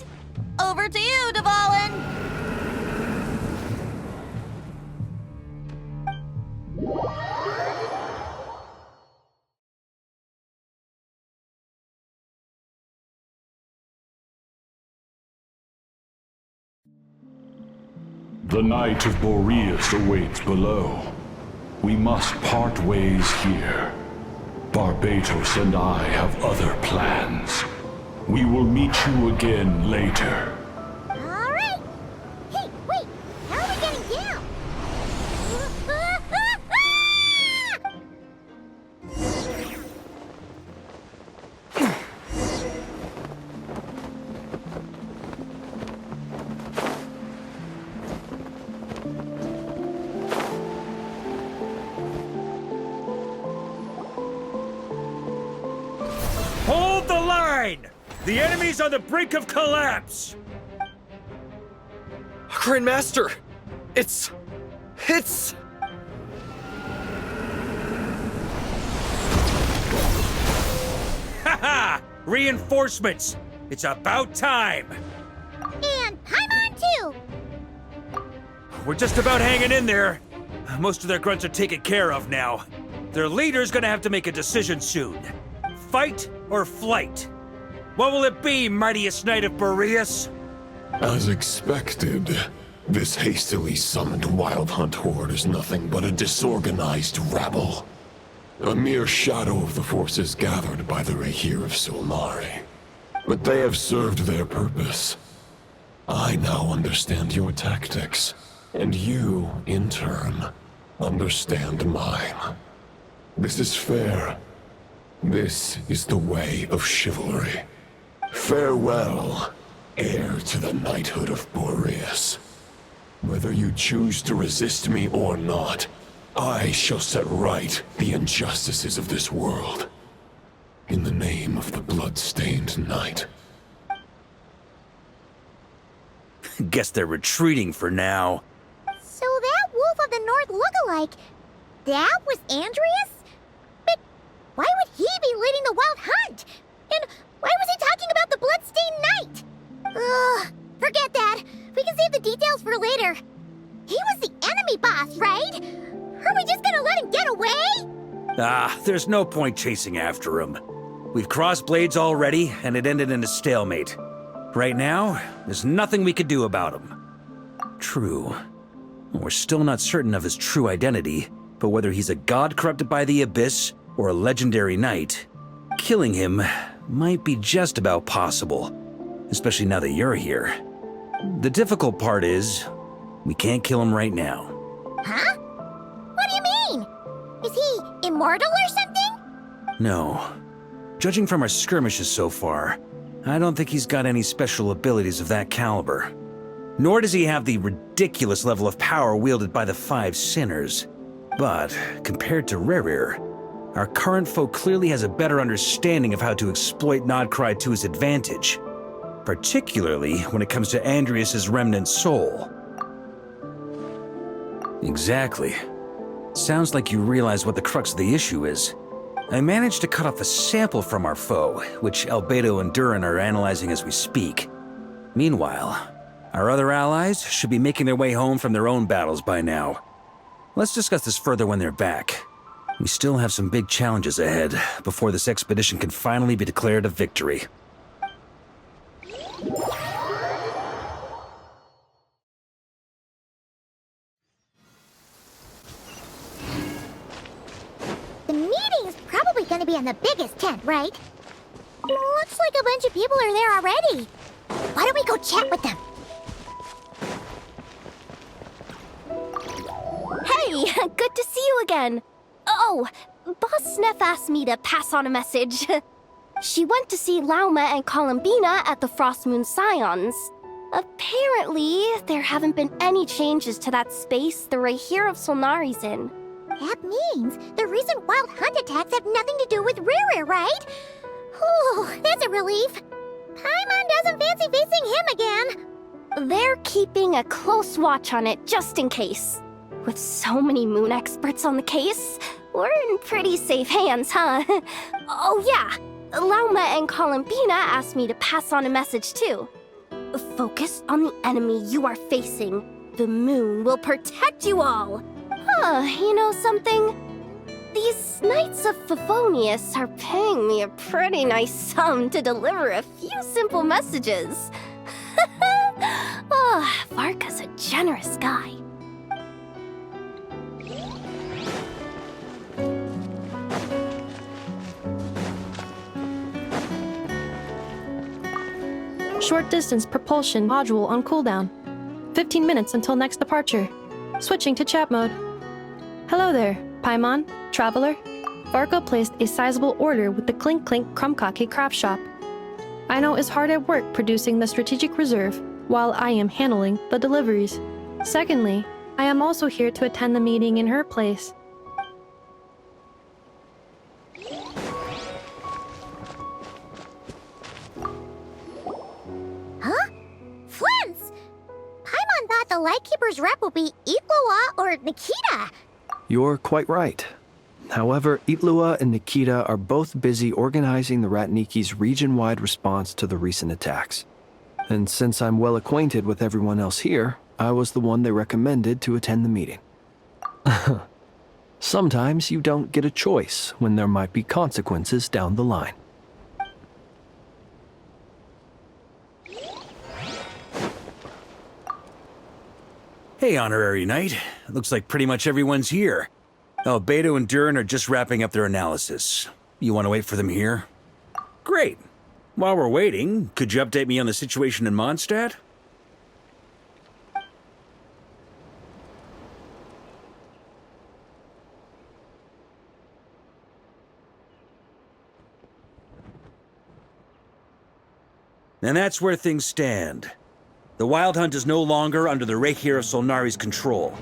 over to you, Dvalin! The Knight of Boreas awaits below. We must part ways here. Barbatos and I have other plans. We will meet you again later. All right. Hey, wait. How are we getting down? Hold the line! The enemy's on the brink of collapse! Grandmaster! It's... Haha! Reinforcements! It's about time! And Paimon too! We're just about hanging in there. Most of their grunts are taken care of now. Their leader's gonna have to make a decision soon. Fight or flight? What will it be, mightiest Knight of Boreas? As expected, this hastily summoned Wild Hunt horde is nothing but a disorganized rabble. A mere shadow of the forces gathered by the Rahir of Solnari. But they have served their purpose. I now understand your tactics, and you, in turn, understand mine. This is fair. This is the way of chivalry. Farewell, heir to the knighthood of Boreas. Whether you choose to resist me or not, I shall set right the injustices of this world. In the name of the blood-stained knight. Guess they're retreating for now. So that Wolf of the North lookalike, that was Andreas? But why would he be leading the Wild Hunt? And why was he talking about the Bloodstained Knight? Ugh, forget that. We can save the details for later. He was the enemy boss, right? Are we just gonna let him get away? There's no point chasing after him. We've crossed blades already, and it ended in a stalemate. Right now, there's nothing we could do about him. True. We're still not certain of his true identity, but whether he's a god corrupted by the Abyss or a legendary knight, killing him might be just about possible, especially now that you're here. The difficult part is, we can't kill him right now. Huh? What do you mean? Is he immortal or something? No. Judging from our skirmishes so far, I don't think he's got any special abilities of that caliber. Nor does he have the ridiculous level of power wielded by the Five Sinners. But, compared to Rerir, our current foe clearly has a better understanding of how to exploit Nodcry to his advantage. Particularly when it comes to Andreas' remnant soul. Exactly. Sounds like you realize what the crux of the issue is. I managed to cut off a sample from our foe, which Albedo and Durin are analyzing as we speak. Meanwhile, our other allies should be making their way home from their own battles by now. Let's discuss this further when they're back. We still have some big challenges ahead before this expedition can finally be declared a victory. The meeting's probably gonna be in the biggest tent, right? Looks like a bunch of people are there already. Why don't we go chat with them? Hey, good to see you again. Oh, Boss Neff asked me to pass on a message. She went to see Lauma and Columbina at the Frost Moon Scions. Apparently, there haven't been any changes to that space the Rahir of Solnari's in. That means the recent wild hunt attacks have nothing to do with Riri, right? Whew, that's a relief. Paimon doesn't fancy facing him again. They're keeping a close watch on it just in case. With so many moon experts on the case, we're in pretty safe hands, huh? Oh yeah, Lauma and Columbina asked me to pass on a message too. Focus on the enemy you are facing. The moon will protect you all. Huh, you know something? These Knights of Favonius are paying me a pretty nice sum to deliver a few simple messages. Oh, Varka's a generous guy. Short distance propulsion module on cooldown. 15 minutes until next departure. Switching to chat mode. Hello there, Paimon, Traveler. Varka placed a sizable order with the Clink Clink Krumkake craft shop. Aino is hard at work producing the strategic reserve, while I am handling the deliveries. Secondly, I am also here to attend the meeting in her place. Huh? Flint's! Paimon thought the Lightkeeper's rep would be Iqua or Nikita. You're quite right. However, Itlua and Nikita are both busy organizing the Ratniki's region-wide response to the recent attacks. And since I'm well acquainted with everyone else here, I was the one they recommended to attend the meeting. Sometimes you don't get a choice when there might be consequences down the line. Hey, Honorary Knight. Looks like pretty much everyone's here. Oh, Beto and Durin are just wrapping up their analysis. You want to wait for them here? Great. While we're waiting, could you update me on the situation in Mondstadt? And that's where things stand. The Wild Hunt is no longer under the Rahir of Solnari's control,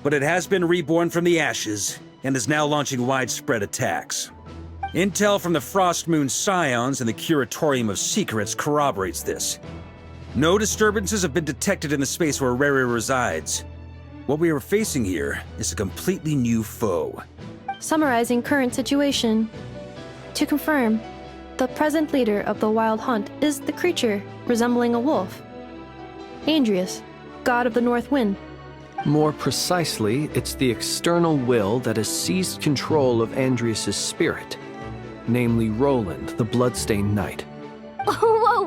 but it has been reborn from the ashes and is now launching widespread attacks. Intel from the Frost Moon Scions and the Curatorium of Secrets corroborates this. No disturbances have been detected in the space where Riri resides. What we are facing here is a completely new foe. Summarizing current situation. To confirm, the present leader of the Wild Hunt is the creature resembling a wolf. Andrius, god of the North Wind. More precisely, it's the external will that has seized control of Andrius' spirit, namely Roland, the Bloodstained Knight. Whoa.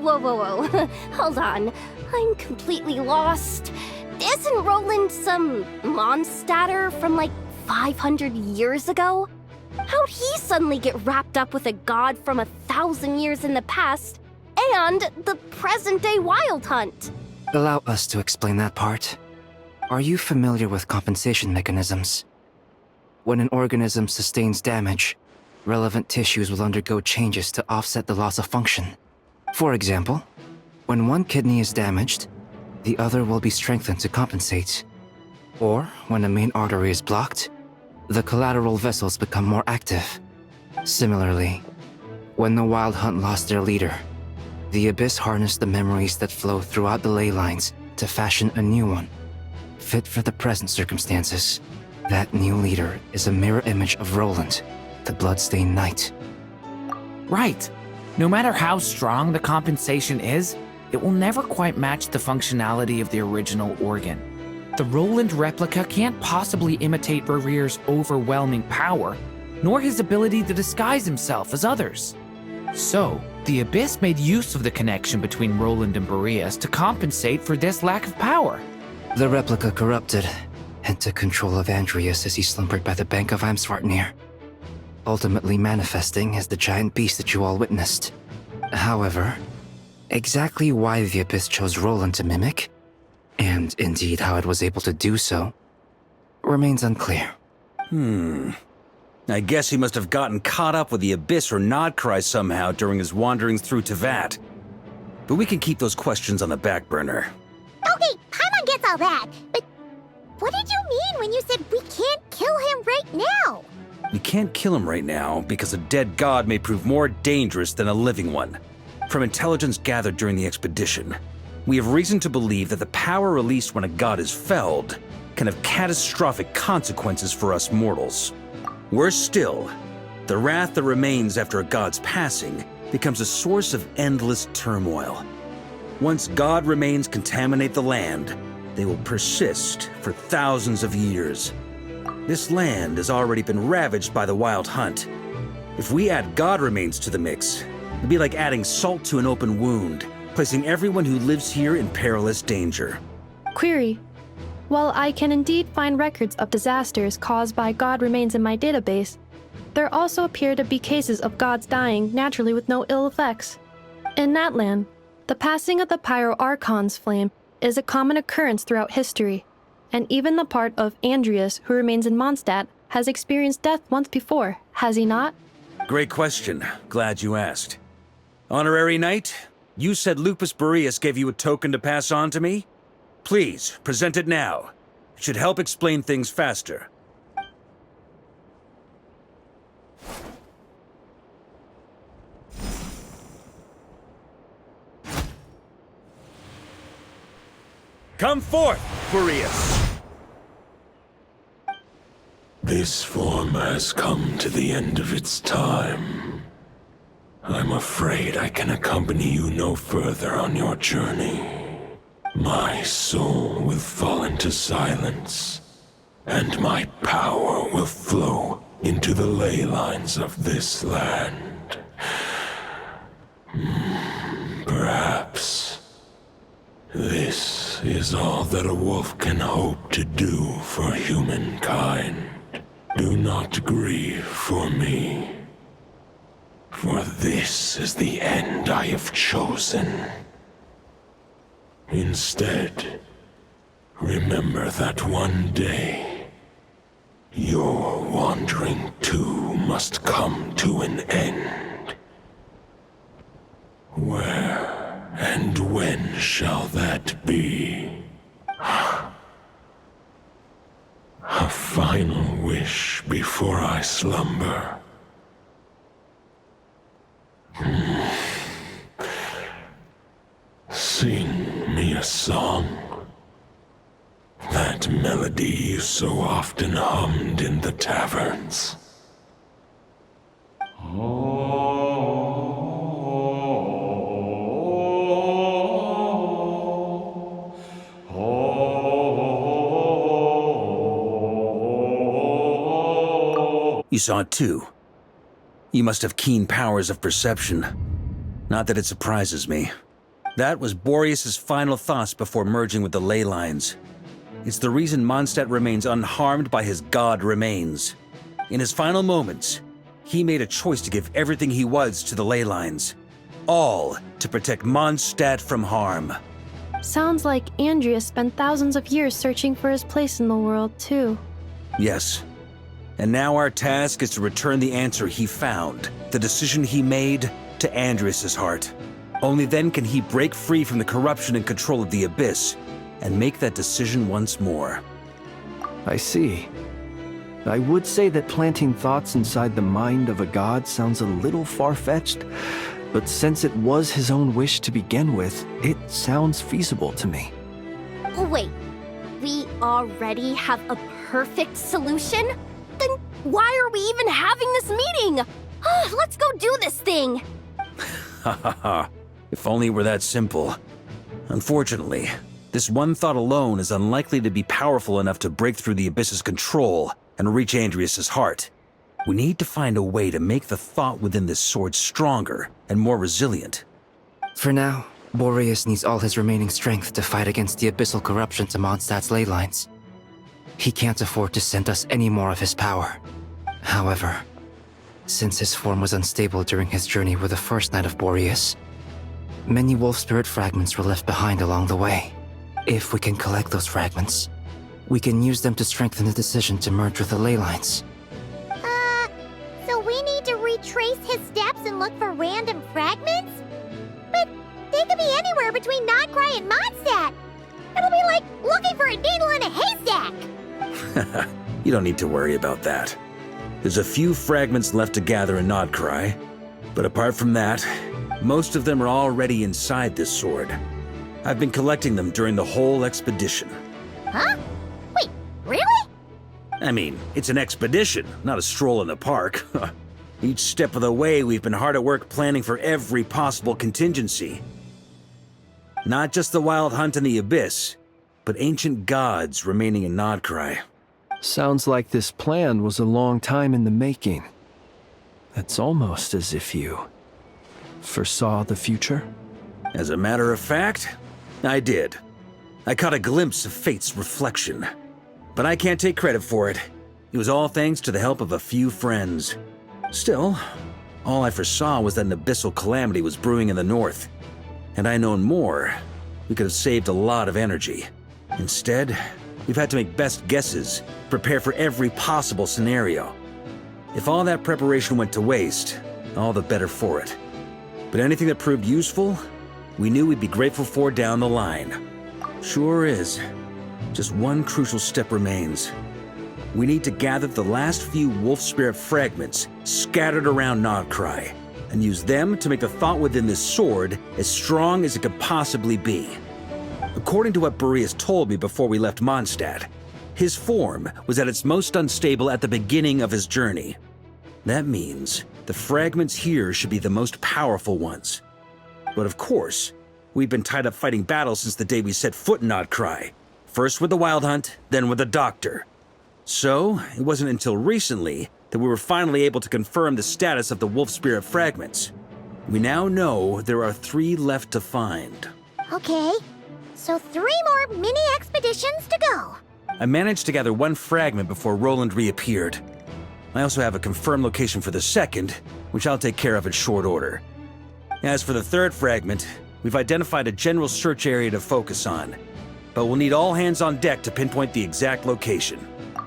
Hold on. I'm completely lost. Isn't Roland some Mondstadter from like 500 years ago? How'd he suddenly get wrapped up with a god from 1,000 years in the past and the present-day Wild Hunt? Allow us to explain that part. Are you familiar with compensation mechanisms? When an organism sustains damage, relevant tissues will undergo changes to offset the loss of function. For example, when one kidney is damaged, the other will be strengthened to compensate. Or, when a main artery is blocked, the collateral vessels become more active. Similarly, when the Wild Hunt lost their leader, the Abyss harnessed the memories that flow throughout the ley lines to fashion a new one, fit for the present circumstances. That new leader is a mirror image of Roland, the Bloodstained Knight. Right. No matter how strong the compensation is, it will never quite match the functionality of the original organ. The Roland replica can't possibly imitate Rarir's overwhelming power, nor his ability to disguise himself as others. So, the Abyss made use of the connection between Roland and Boreas to compensate for this lack of power. The replica corrupted and took control of Andreas as he slumbered by the bank of Eimsvartnir, ultimately manifesting as the giant beast that you all witnessed. However, exactly why the Abyss chose Roland to mimic, and indeed how it was able to do so, remains unclear. I guess he must have gotten caught up with the Abyss or Nodcry somehow during his wanderings through Tevat. But we can keep those questions on the back burner. Okay, Paimon gets all that, but what did you mean when you said we can't kill him right now? We can't kill him right now because a dead god may prove more dangerous than a living one. From intelligence gathered during the expedition, we have reason to believe that the power released when a god is felled can have catastrophic consequences for us mortals. Worse still, the wrath that remains after a god's passing becomes a source of endless turmoil. Once god remains contaminate the land, they will persist for thousands of years. This land has already been ravaged by the Wild Hunt. If we add god remains to the mix, it'd be like adding salt to an open wound, placing everyone who lives here in perilous danger. Query. While I can indeed find records of disasters caused by god remains in my database, there also appear to be cases of gods dying naturally with no ill effects. In that land, the passing of the Pyro Archon's flame is a common occurrence throughout history, and even the part of Andreas who remains in Mondstadt has experienced death once before, has he not? Great question. Glad you asked. Honorary Knight, you said Lupus Boreas gave you a token to pass on to me? Please, present it now. It should help explain things faster. Come forth, Boreas! This form has come to the end of its time. I'm afraid I can accompany you no further on your journey. My soul will fall into silence, and my power will flow into the ley lines of this land. Perhaps this is all that a wolf can hope to do for humankind. Do not grieve for me, for this is the end I have chosen. Instead, remember that one day, your wandering too must come to an end. Where and when shall that be? A final wish before I slumber. Sing me a song. That melody you so often hummed in the taverns. You saw it too. You must have keen powers of perception. Not that it surprises me. That was Boreas' final thoughts before merging with the ley lines. It's the reason Mondstadt remains unharmed by his god remains. In his final moments, he made a choice to give everything he was to the ley lines. All to protect Mondstadt from harm. Sounds like Andreas spent thousands of years searching for his place in the world, too. Yes. And now our task is to return the answer he found, the decision he made, to Andreas' heart. Only then can he break free from the corruption and control of the Abyss, and make that decision once more. I see. I would say that planting thoughts inside the mind of a god sounds a little far-fetched, but since it was his own wish to begin with, it sounds feasible to me. Wait, we already have a perfect solution? Then why are we even having this meeting? Let's go do this thing! Ha ha ha. If only it were that simple. Unfortunately, this one thought alone is unlikely to be powerful enough to break through the Abyss's control and reach Andreas' heart. We need to find a way to make the thought within this sword stronger and more resilient. For now, Boreas needs all his remaining strength to fight against the abyssal corruption to Mondstadt's ley lines. He can't afford to send us any more of his power. However, since his form was unstable during his journey with the first Knight of Boreas, many wolf spirit fragments were left behind along the way. If we can collect those fragments, we can use them to strengthen the decision to merge with the ley lines. So we need to retrace his steps and look for random fragments? But they could be anywhere between Nodcry and Mondstadt. It'll be like looking for a needle in a haystack. You don't need to worry about that. There's a few fragments left to gather in Nodcry, but apart from that, most of them are already inside this sword. I've been collecting them during the whole expedition. Huh? Wait, really? I mean, it's an expedition, not a stroll in the park. Each step of the way, we've been hard at work planning for every possible contingency. Not just the Wild Hunt in the Abyss, but ancient gods remaining in Nodcry. Sounds like this plan was a long time in the making. It's almost as if you foresaw the future. As a matter of fact, I did. I caught a glimpse of fate's reflection. But I can't take credit for it. It was all thanks to the help of a few friends. Still, all I foresaw was that an abyssal calamity was brewing in the north. Had I known more, we could have saved a lot of energy. Instead, we've had to make best guesses, prepare for every possible scenario. If all that preparation went to waste, all the better for it. But anything that proved useful, we knew we'd be grateful for down the line. Sure is. Just one crucial step remains. We need to gather the last few wolf spirit fragments scattered around Nodcry, and use them to make the thought within this sword as strong as it could possibly be. According to what Boreas told me before we left Mondstadt, his form was at its most unstable at the beginning of his journey. That means the fragments here should be the most powerful ones. But of course, we've been tied up fighting battles since the day we set foot in Nodcry. First with the Wild Hunt, then with the Doctor. So, it wasn't until recently that we were finally able to confirm the status of the wolf spirit fragments. We now know there are 3 left to find. Okay, so 3 more mini expeditions to go. I managed to gather 1 fragment before Roland reappeared. I also have a confirmed location for the second, which I'll take care of in short order. As for the 3rd fragment, we've identified a general search area to focus on, but we'll need all hands on deck to pinpoint the exact location.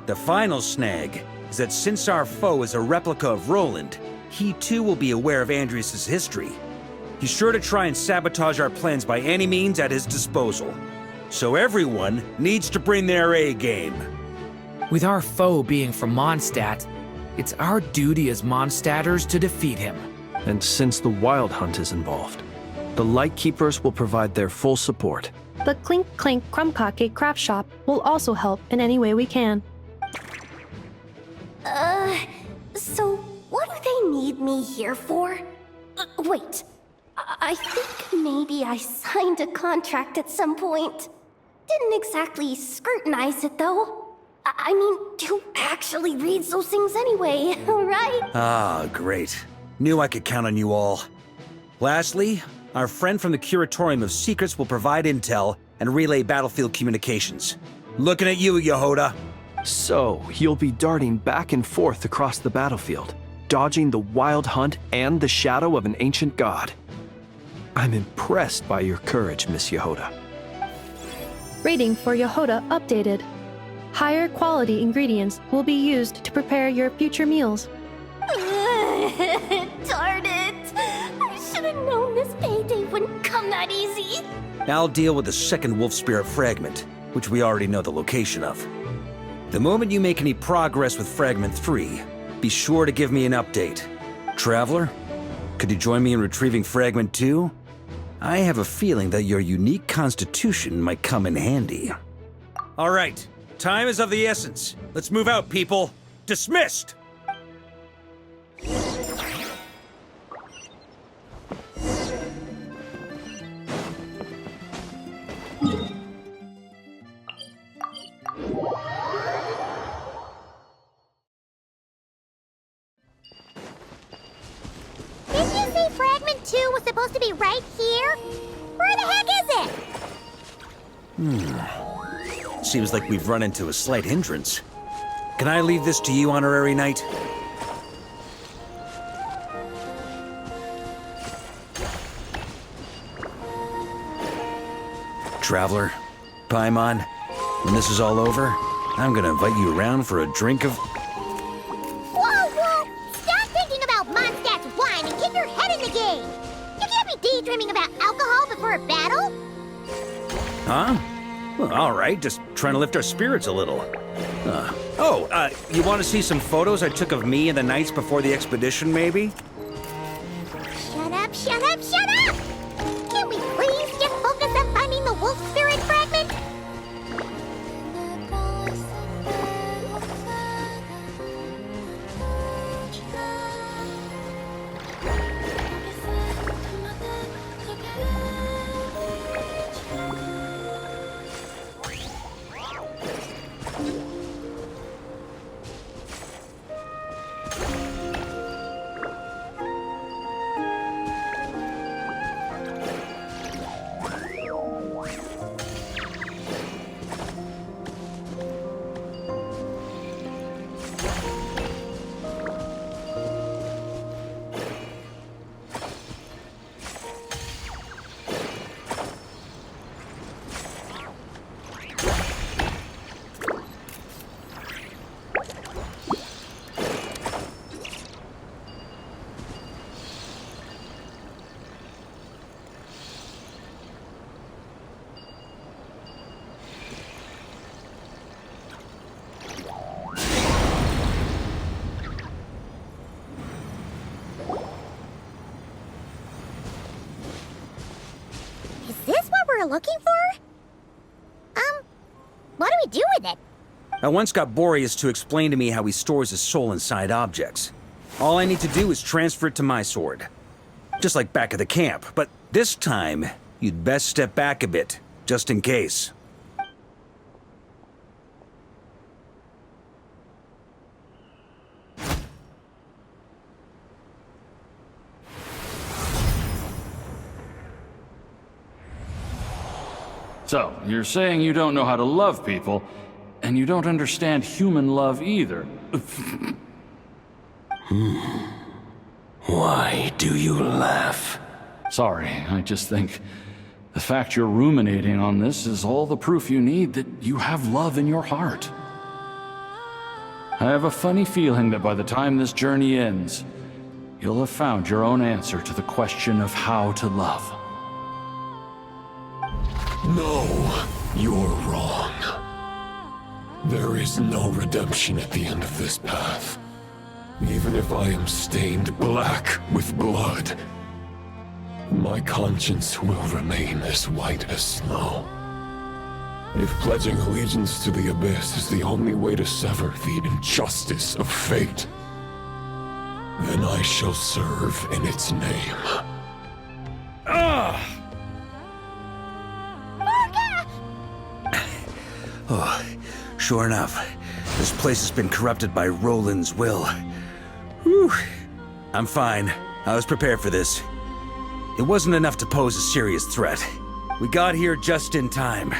The final snag is that since our foe is a replica of Roland, he too will be aware of Andrias' history. He's sure to try and sabotage our plans by any means at his disposal. So everyone needs to bring their A game. With our foe being from Mondstadt, it's our duty as Mondstadters to defeat him. And since the Wild Hunt is involved, the Lightkeepers will provide their full support. The Clink Clink Krumkake craft shop will also help in any way we can. So what do they need me here for? Wait, I think maybe I signed a contract at some point. Didn't exactly scrutinize it, though. I mean, who actually reads those things anyway, right? Ah, great. Knew I could count on you all. Lastly, our friend from the Curatorium of Secrets will provide intel and relay battlefield communications. Looking at you, Yehoda. So, you'll be darting back and forth across the battlefield, dodging the Wild Hunt and the shadow of an ancient god. I'm impressed by your courage, Miss Yehoda. Rating for Yehoda updated. Higher quality ingredients will be used to prepare your future meals. Darn it! I should have known this payday wouldn't come that easy. I'll deal with the second wolf spirit fragment, which we already know the location of. The moment you make any progress with Fragment 3, be sure to give me an update. Traveler, could you join me in retrieving Fragment 2? I have a feeling that your unique constitution might come in handy. All right, time is of the essence. Let's move out, people. Dismissed! you say Fragment 2 was supposed to be right here? Where the heck is it? Seems like we've run into a slight hindrance. Can I leave this to you, Honorary Knight? Traveler, Paimon, when this is all over, I'm gonna invite you around for a drink of... Whoa, whoa! Stop thinking about Mondstadt's wine and keep your head in the game! You can't be daydreaming about alcohol before a battle! Huh? Well, all right, just trying to lift our spirits a little. You want to see some photos I took of me and the knights before the expedition, maybe? Shut up, shut up, shut up! Can we please just focus on finding the wolf spirit fragment? We're looking for? What do we do with it? I once got Boreas to explain to me how he stores his soul inside objects. All I need to do is transfer it to my sword. Just like back at the camp, but this time, you'd best step back a bit, just in case. So, you're saying you don't know how to love people, and you don't understand human love either. Why do you laugh? Sorry, I just think the fact you're ruminating on this is all the proof you need that you have love in your heart. I have a funny feeling that by the time this journey ends, you'll have found your own answer to the question of how to love. No, you're wrong. There is no redemption at the end of this path. Even if I am stained black with blood, my conscience will remain as white as snow. If pledging allegiance to the Abyss is the only way to sever the injustice of fate, then I shall serve in its name. Oh, sure enough, this place has been corrupted by Roland's will. Whew. I'm fine. I was prepared for this. It wasn't enough to pose a serious threat. We got here just in time.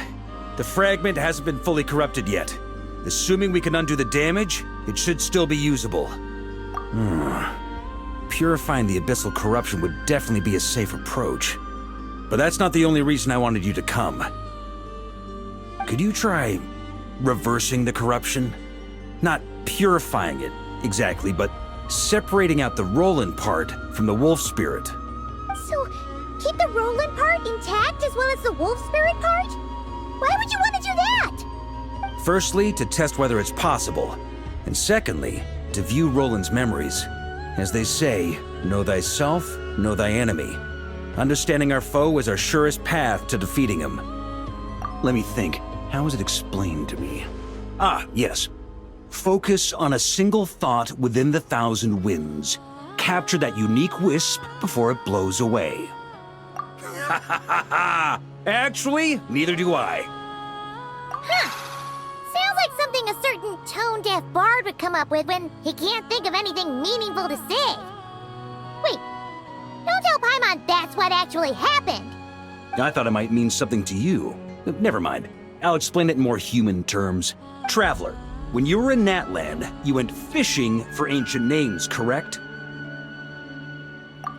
The fragment hasn't been fully corrupted yet. Assuming we can undo the damage, it should still be usable. Purifying the abyssal corruption would definitely be a safe approach. But that's not the only reason I wanted you to come. Could you try reversing the corruption? Not purifying it, exactly, but separating out the Roland part from the wolf spirit. So, keep the Roland part intact as well as the wolf spirit part? Why would you want to do that? Firstly, to test whether it's possible. And secondly, to view Roland's memories. As they say, know thyself, know thy enemy. Understanding our foe is our surest path to defeating him. Let me think. How was it explained to me? Ah, yes. Focus on a single thought within the 1,000 winds. Capture that unique wisp before it blows away. Ha ha ha ha! Actually, neither do I. Sounds like something a certain tone-deaf bard would come up with when he can't think of anything meaningful to say. Wait, what actually happened. I thought it might mean something to you. Never mind. I'll explain it in more human terms. Traveler, when you were in Natland, you went fishing for ancient names, correct?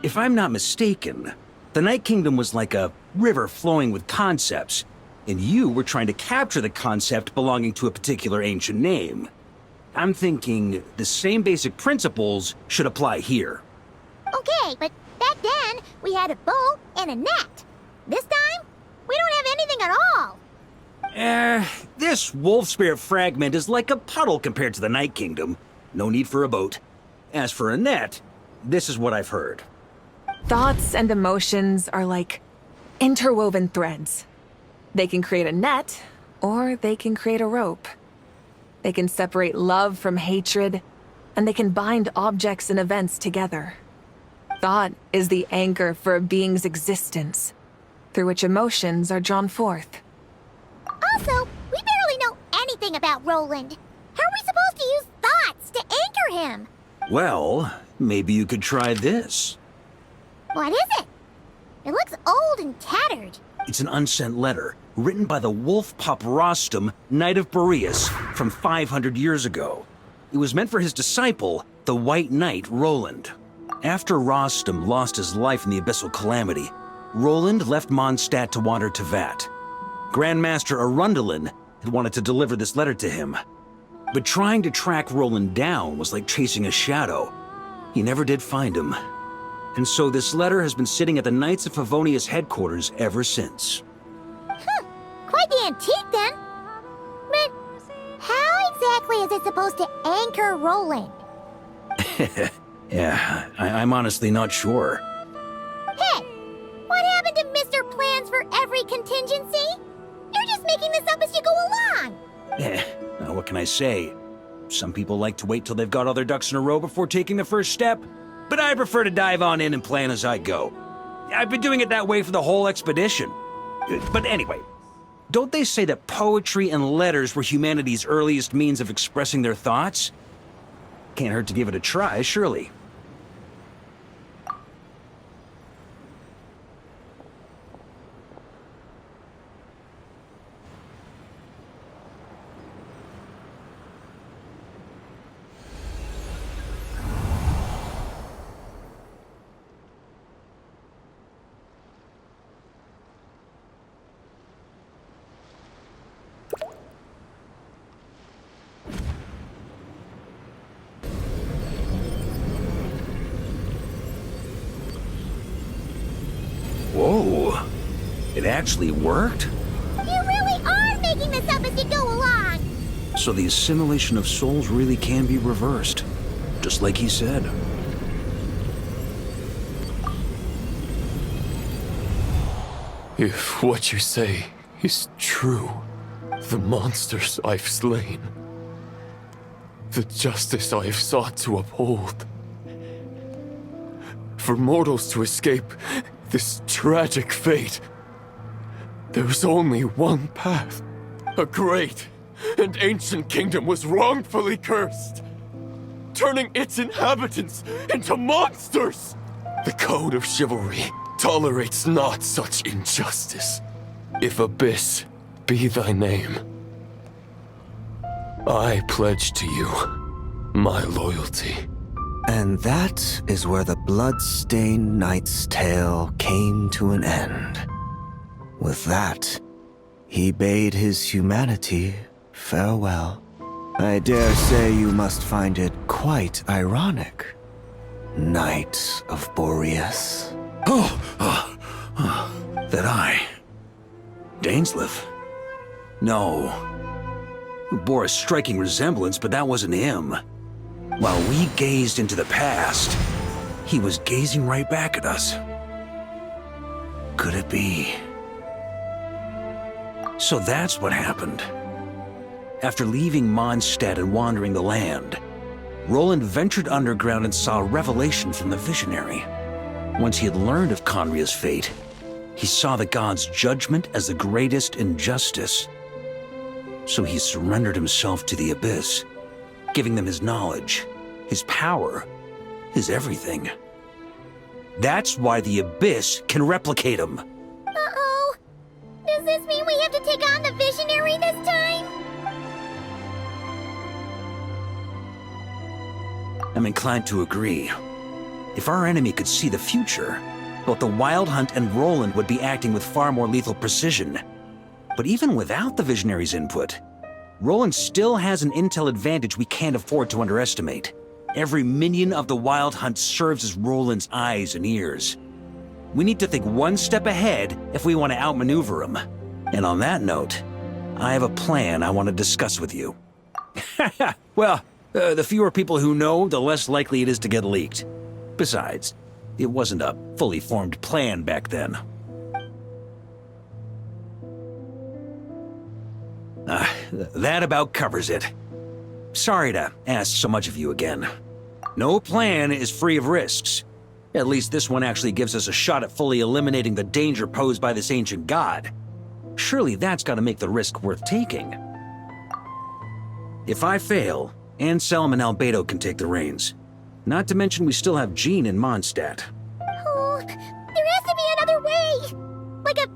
If I'm not mistaken, the Night Kingdom was like a river flowing with concepts, and you were trying to capture the concept belonging to a particular ancient name. I'm thinking the same basic principles should apply here. Okay, but back then, we had a boat and a net. This time, we don't have anything at all. This wolf spirit fragment is like a puddle compared to the Night Kingdom. No need for a boat. As for a net, this is what I've heard. Thoughts and emotions are like interwoven threads. They can create a net, or they can create a rope. They can separate love from hatred, and they can bind objects and events together. Thought is the anchor for a being's existence, through which emotions are drawn forth. Also, we barely know anything about Roland. How are we supposed to use thoughts to anchor him? Well, maybe you could try this. What is it? It looks old and tattered. It's an unsent letter, written by the wolf pup Rostam, Knight of Boreas, from 500 years ago. It was meant for his disciple, the White Knight Roland. After Rostam lost his life in the Abyssal Calamity, Roland left Mondstadt to wander to Vat. Grandmaster Arundelen had wanted to deliver this letter to him. But trying to track Roland down was like chasing a shadow. He never did find him. And so this letter has been sitting at the Knights of Favonius headquarters ever since. Quite the antique then. But how exactly is it supposed to anchor Roland? Yeah, I'm honestly not sure. Hey, what happened to Mr. Plans for every contingency? You're just making this up as you go along. Now what can I say? Some people like to wait till they've got all their ducks in a row before taking the first step, but I prefer to dive on in and plan as I go. I've been doing it that way for the whole expedition. But anyway, don't they say that poetry and letters were humanity's earliest means of expressing their thoughts? Can't hurt to give it a try, surely. Whoa, it actually worked? You really are making this up as you go along. So the assimilation of souls really can be reversed, just like he said. If what you say is true, the monsters I've slain, the justice I have sought to uphold, for mortals to escape this tragic fate, there's only one path. A great and ancient kingdom was wrongfully cursed, turning its inhabitants into monsters. The code of chivalry tolerates not such injustice. If Abyss be thy name, I pledge to you my loyalty. And that is where the blood-stained knight's tale came to an end. With that, he bade his humanity farewell. I dare say you must find it quite ironic, Knight of Boreas. That I... Dainsleif? No. Bore a striking resemblance, but that wasn't him. While we gazed into the past, he was gazing right back at us. Could it be? So that's what happened. After leaving Mondstadt and wandering the land, Roland ventured underground and saw a revelation from the visionary. Once he had learned of Conria's fate, he saw the gods' judgment as the greatest injustice. So he surrendered himself to the Abyss, giving them his knowledge, his power, his everything. That's why the Abyss can replicate them. Uh-oh. Does this mean we have to take on the Visionary this time? I'm inclined to agree. If our enemy could see the future, both the Wild Hunt and Roland would be acting with far more lethal precision. But even without the Visionary's input, Roland still has an intel advantage we can't afford to underestimate. Every minion of the Wild Hunt serves as Roland's eyes and ears. We need to think one step ahead if we want to outmaneuver him. And on that note, I have a plan I want to discuss with you. Well, the fewer people who know, the less likely it is to get leaked. Besides, it wasn't a fully formed plan back then. That about covers it. Sorry to ask so much of you again. No plan is free of risks. At least this one actually gives us a shot at fully eliminating the danger posed by this ancient god. Surely that's got to make the risk worth taking. If I fail, Anselm and Albedo can take the reins. Not to mention we still have Jean in Mondstadt. Oh, there has to be another way! Like a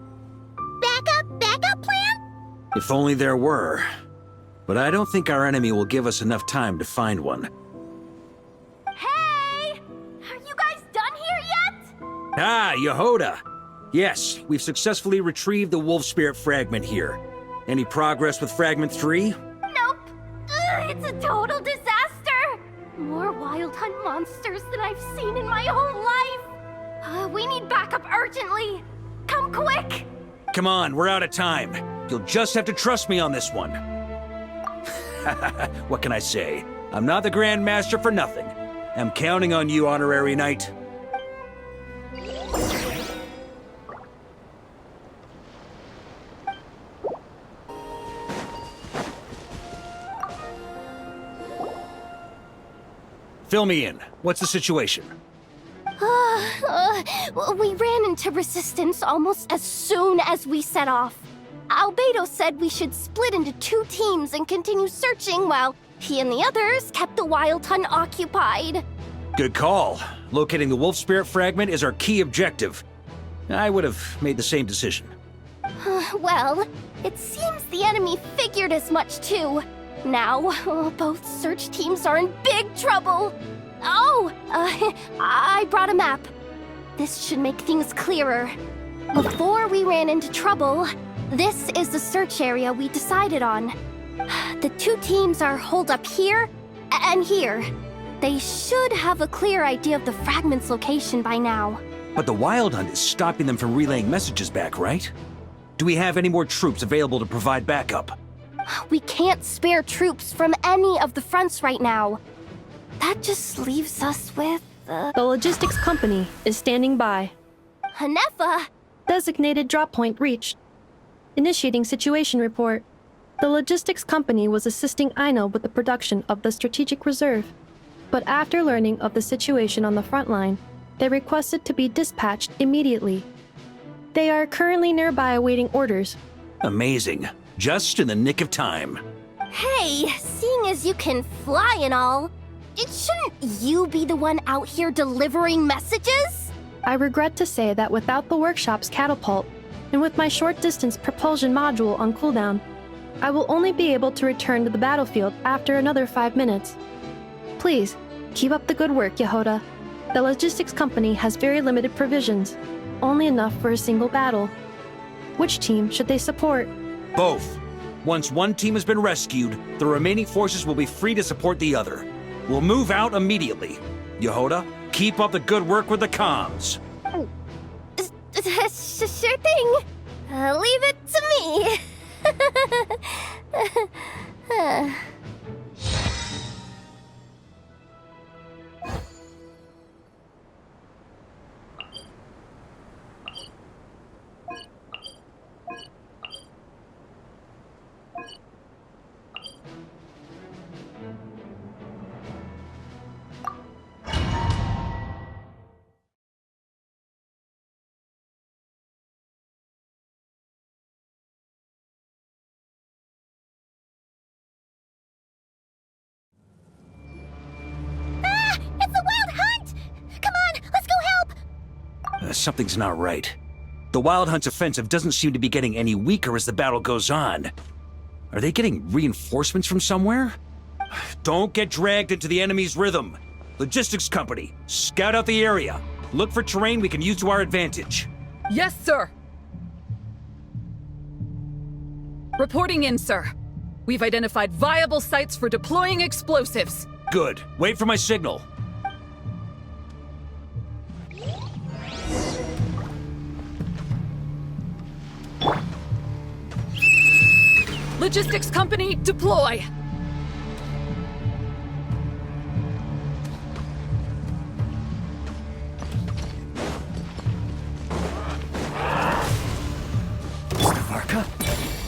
backup plan? If only there were. But I don't think our enemy will give us enough time to find one. Hey! Are you guys done here yet? Ah, Yehoda! Yes, we've successfully retrieved the Wolf Spirit fragment here. Any progress with Fragment 3? Nope. It's a total disaster! More Wild Hunt monsters than I've seen in my whole life! We need backup urgently! Come quick! Come on, we're out of time. You'll just have to trust me on this one. What can I say? I'm not the Grand Master for nothing. I'm counting on you, Honorary Knight. Fill me in. What's the situation? We ran into resistance almost as soon as we set off. Albedo said we should split into 2 teams and continue searching while he and the others kept the Wild Hunt occupied. Good call. Locating the Wolf Spirit fragment is our key objective. I would have made the same decision. Well, it seems the enemy figured as much too. Now, both search teams are in big trouble. Oh, I brought a map. This should make things clearer. Before we ran into trouble, this is the search area we decided on. The 2 teams are holed up here and here. They should have a clear idea of the fragment's location by now. But the Wild Hunt is stopping them from relaying messages back, right? Do we have any more troops available to provide backup? We can't spare troops from any of the fronts right now. That just leaves us with... The logistics company is standing by. Hanefa! Designated drop point reached. Initiating situation report. The logistics company was assisting Aino with the production of the strategic reserve. But after learning of the situation on the front line, they requested to be dispatched immediately. They are currently nearby awaiting orders. Amazing. Just in the nick of time. Hey, seeing as you can fly and all, shouldn't you be the one out here delivering messages? I regret to say that without the workshop's catapult, and with my short-distance propulsion module on cooldown, I will only be able to return to the battlefield after another 5 minutes. Please, keep up the good work, Yehoda. The logistics company has very limited provisions, only enough for a single battle. Which team should they support? Both. Once one team has been rescued, the remaining forces will be free to support the other. We'll move out immediately. Yehoda, keep up the good work with the comms. Sure thing. Leave it to me. Something's not right. The Wild Hunt's offensive doesn't seem to be getting any weaker as the battle goes on. Are they getting reinforcements from somewhere? Don't get dragged into the enemy's rhythm. Logistics company, scout out the area. Look for terrain we can use to our advantage. Yes, sir. Reporting in, sir. We've identified viable sites for deploying explosives. Good. Wait for my signal. Logistics company, deploy!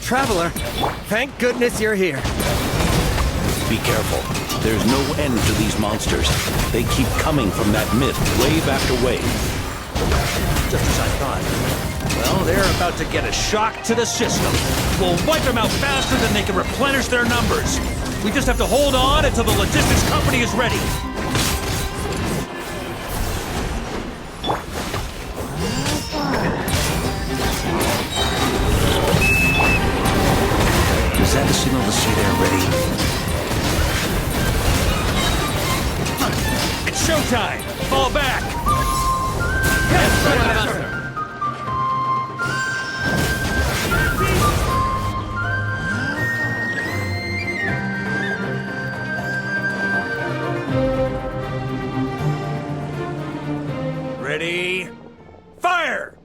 Traveler, thank goodness you're here. Be careful. There's no end to these monsters. They keep coming from that mist, wave after wave. Just as I thought. Well, they're about to get a shock to the system. We'll wipe them out faster than they can replenish their numbers. We just have to hold on until the logistics company is ready. Is that a signal to say they're ready? It's showtime! Fall back! Yes, Master! Ready? Fire!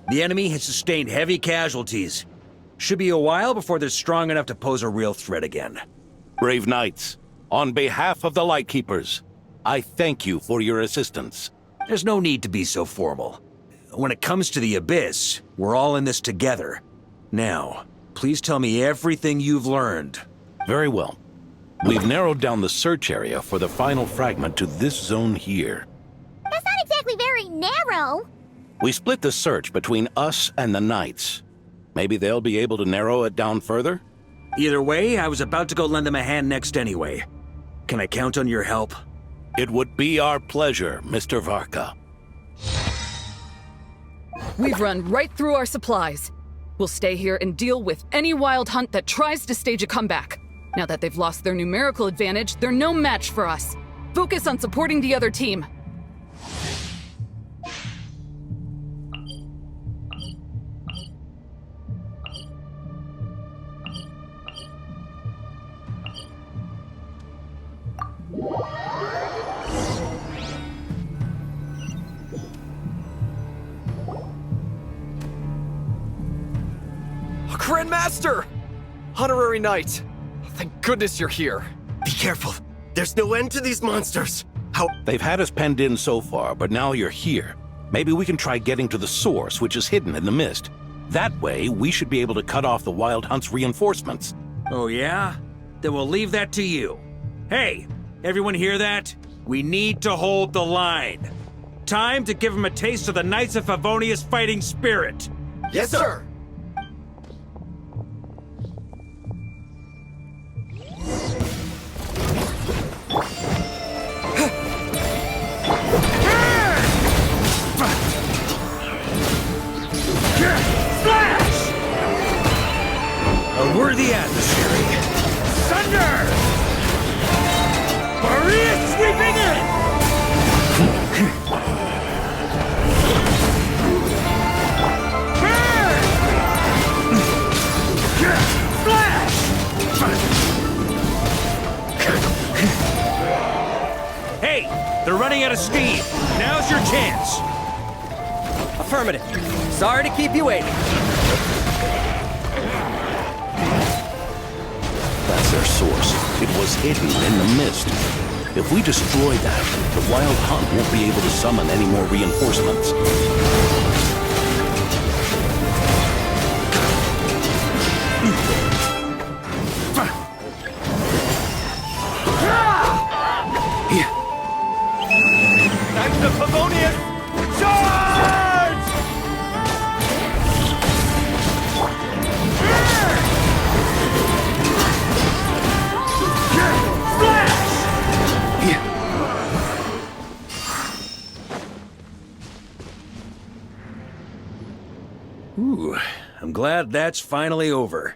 The enemy has sustained heavy casualties. Should be a while before they're strong enough to pose a real threat again. Brave knights, on behalf of the Lightkeepers, I thank you for your assistance. There's no need to be so formal. When it comes to the Abyss, we're all in this together. Now, please tell me everything you've learned. Very well. We've narrowed down the search area for the final fragment to this zone here. That's not exactly very narrow. We split the search between us and the Knights. Maybe they'll be able to narrow it down further? Either way, I was about to go lend them a hand next anyway. Can I count on your help? It would be our pleasure, Mr. Varka. We've run right through our supplies. We'll stay here and deal with any Wild Hunt that tries to stage a comeback. Now that they've lost their numerical advantage, they're no match for us. Focus on supporting the other team. Grandmaster! Honorary Knight! Thank goodness you're here. Be careful. There's no end to these monsters. How? They've had us penned in so far, but now you're here. Maybe we can try getting to the source, which is hidden in the mist. That way, we should be able to cut off the Wild Hunt's reinforcements. Oh yeah? Then we'll leave that to you. Hey, everyone hear that? We need to hold the line. Time to give them a taste of the Knights of Favonia's fighting spirit. Yes, sir! Flash! A worthy adversary. Thunder! Maria sweeping in! Burn! Flash! Hey, they're running out of steam. Now's your chance. Affirmative. Sorry to keep you waiting. That's their source. It was hidden in the mist. If we destroy that, the Wild Hunt won't be able to summon any more reinforcements. Knights of Pavonia, charge! glad that's finally over.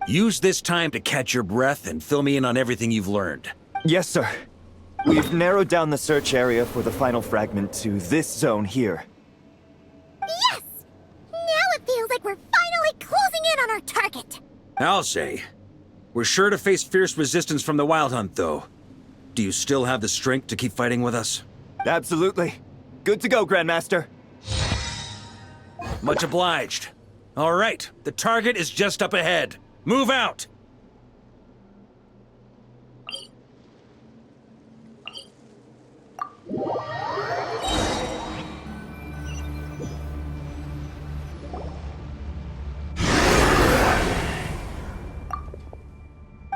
Use this time to catch your breath and fill me in on everything you've learned. Yes, sir. We've narrowed down the search area for the final fragment to this zone here. Yes! Now it feels like we're finally closing in on our target. I'll say. We're sure to face fierce resistance from the Wild Hunt, though. Do you still have the strength to keep fighting with us? Absolutely. Good to go, Grandmaster. Much obliged. All right, the target is just up ahead. Move out!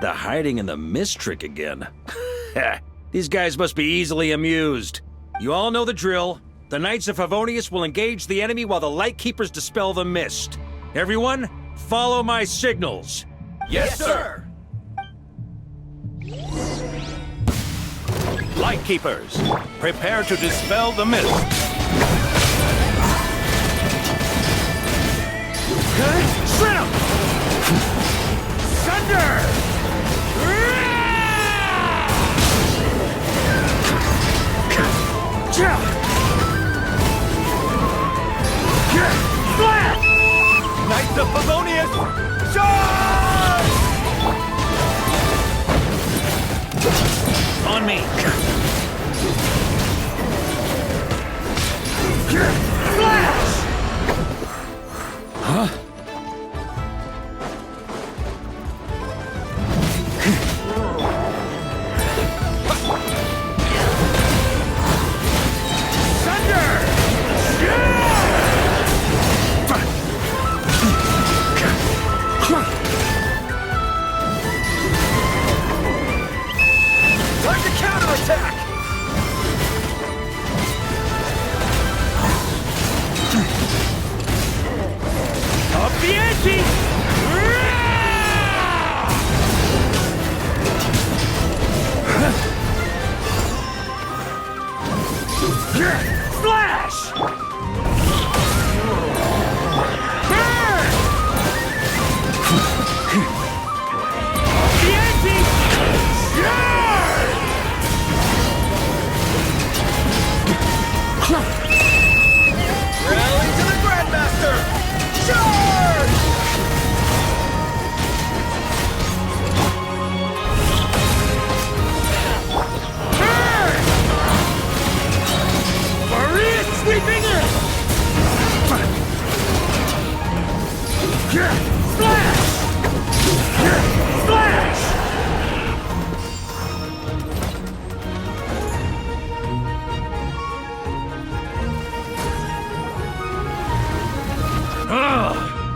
The hiding in the mist trick again. These guys must be easily amused. You all know the drill. The Knights of Favonius will engage the enemy while the Lightkeepers dispel the mist. Everyone, follow my signals. Yes, sir! Lightkeepers, prepare to dispel the mist. Shrimp! Thunder! Knights of Favonius, charge! On me! Flash! Huh?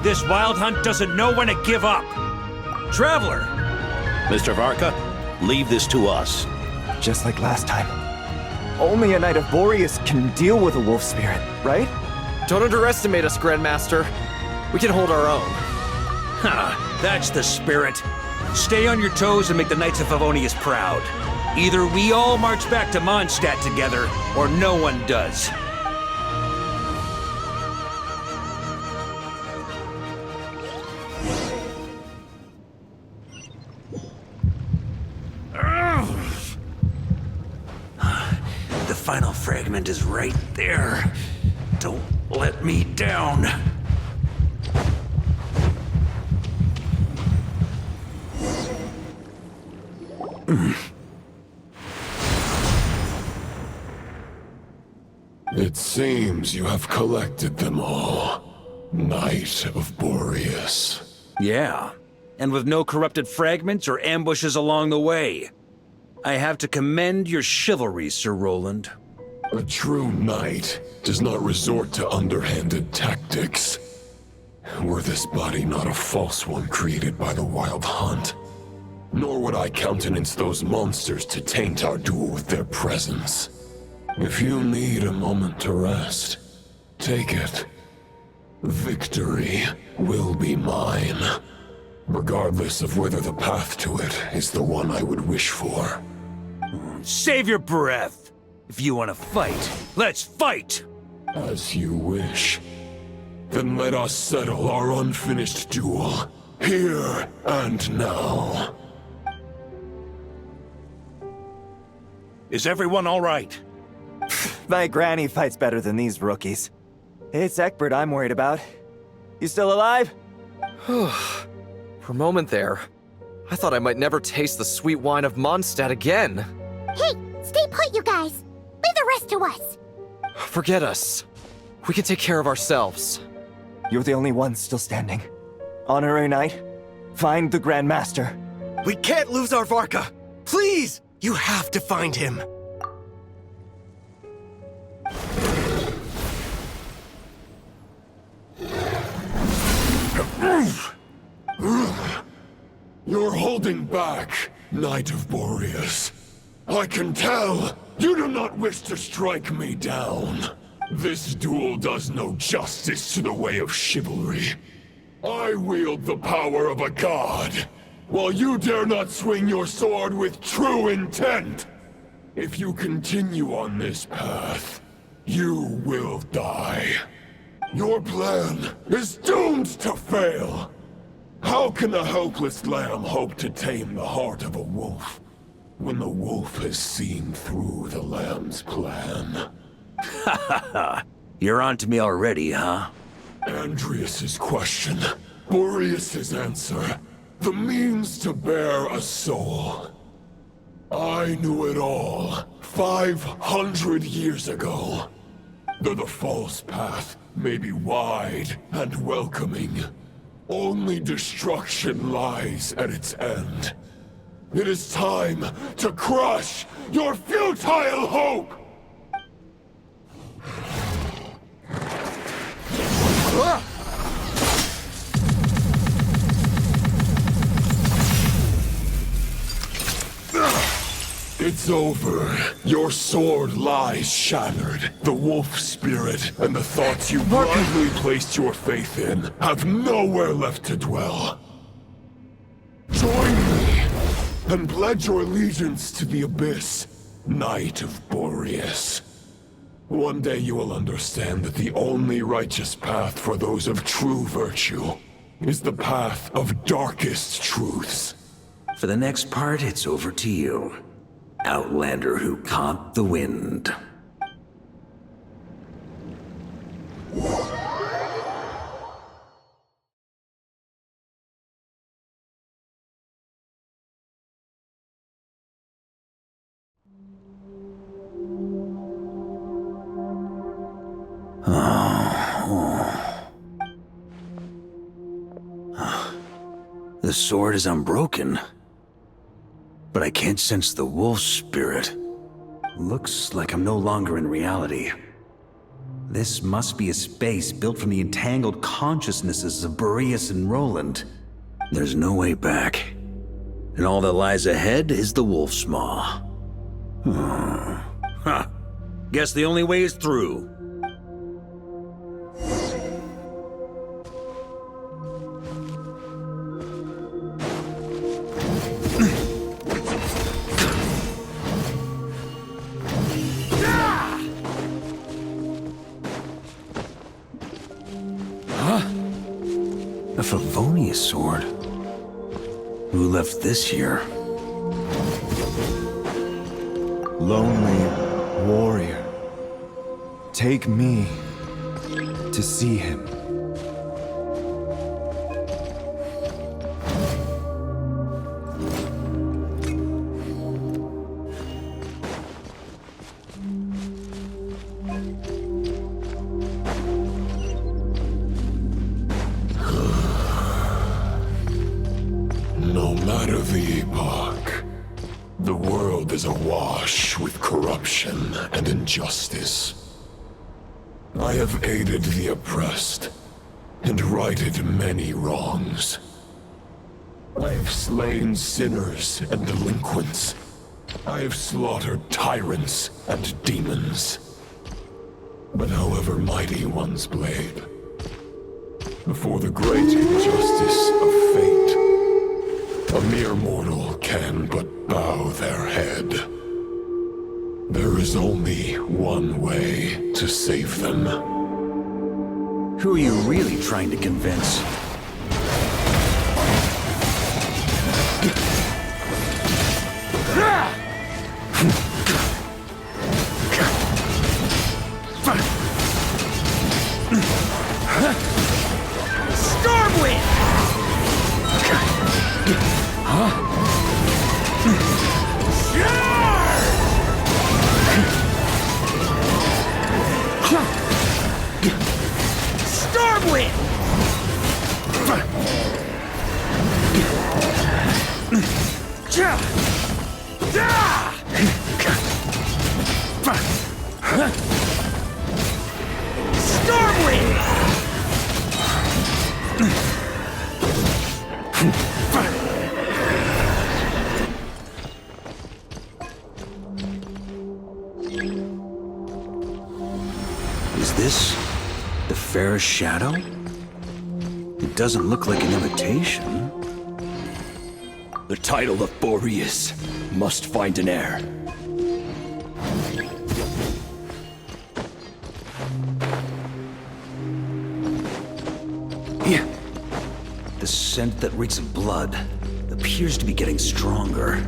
This Wild Hunt doesn't know when to give up. Traveler! Mr. Varka, leave this to us. Just like last time. Only a Knight of Boreas can deal with a wolf spirit, right? Don't underestimate us, Grandmaster. We can hold our own. Ha! That's the spirit. Stay on your toes and make the Knights of Favonius proud. Either we all march back to Mondstadt together, or no one does. The final fragment is right there. Don't let me down. It seems you have collected them all, Knight of Boreas. Yeah, and with no corrupted fragments or ambushes along the way. I have to commend your chivalry, Sir Roland. A true knight does not resort to underhanded tactics. Were this body not a false one created by the Wild Hunt, nor would I countenance those monsters to taint our duel with their presence. If you need a moment to rest, take it. Victory will be mine, regardless of whether the path to it is the one I would wish for. Save your breath! If you want to fight, let's fight! As you wish. Then let us settle our unfinished duel, here and now. Is everyone all right? My granny fights better than these rookies. It's Egbert I'm worried about. You still alive? For a moment there, I thought I might never taste the sweet wine of Mondstadt again. Hey, stay put, you guys. Leave the rest to us. Forget us. We can take care of ourselves. You're the only one still standing. Honorary Knight, find the Grand Master. We can't lose our Varka! Please! You have to find him! You're holding back, Knight of Boreas. I can tell you do not wish to strike me down. This duel does no justice to the way of chivalry. I wield the power of a god, while you dare not swing your sword with true intent. If you continue on this path, you will die. Your plan is doomed to fail. How can a helpless lamb hope to tame the heart of a wolf, when the wolf has seen through the lamb's plan? Ha ha ha! You're on to me already, huh? Andreas's question, Boreas's answer, the means to bear a soul. I knew it all 500 years ago. Though the false path may be wide and welcoming, only destruction lies at its end. It is time to crush your futile hope! It's over. Your sword lies shattered. The wolf spirit and the thoughts you blindly placed your faith in have nowhere left to dwell. Join me and pledge your allegiance to the Abyss, Knight of Boreas. One day you will understand that the only righteous path for those of true virtue is the path of darkest truths. For the next part, it's over to you. Outlander who caught the wind. The sword is unbroken, but I can't sense the wolf spirit. Looks like I'm no longer in reality. This must be a space built from the entangled consciousnesses of Boreas and Roland. There's no way back. And all that lies ahead is the wolf's maw. Huh. Guess the only way is through. A Favonius sword? Who left this here? Lonely warrior. Take me to see him. No matter the epoch, the world is awash with corruption and injustice. I have aided the oppressed and righted many wrongs. I have slain sinners and delinquents. I have slaughtered tyrants and demons. But however mighty one's blade, before the great injustice of fate, a mere mortal can but bow their head. There is only one way to save them. Who are you really trying to convince? Stormwind! Stormwind! Stormwind! Is this the fairest shadow? It doesn't look like an imitation. The title of Boreas must find an heir. Yeah. The scent that reeks of blood appears to be getting stronger.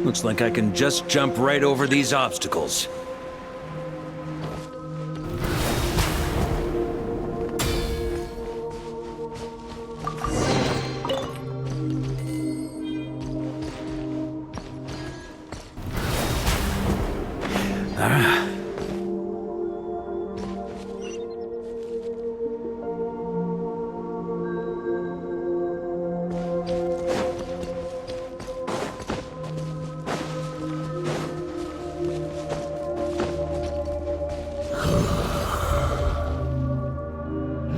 Looks like I can just jump right over these obstacles.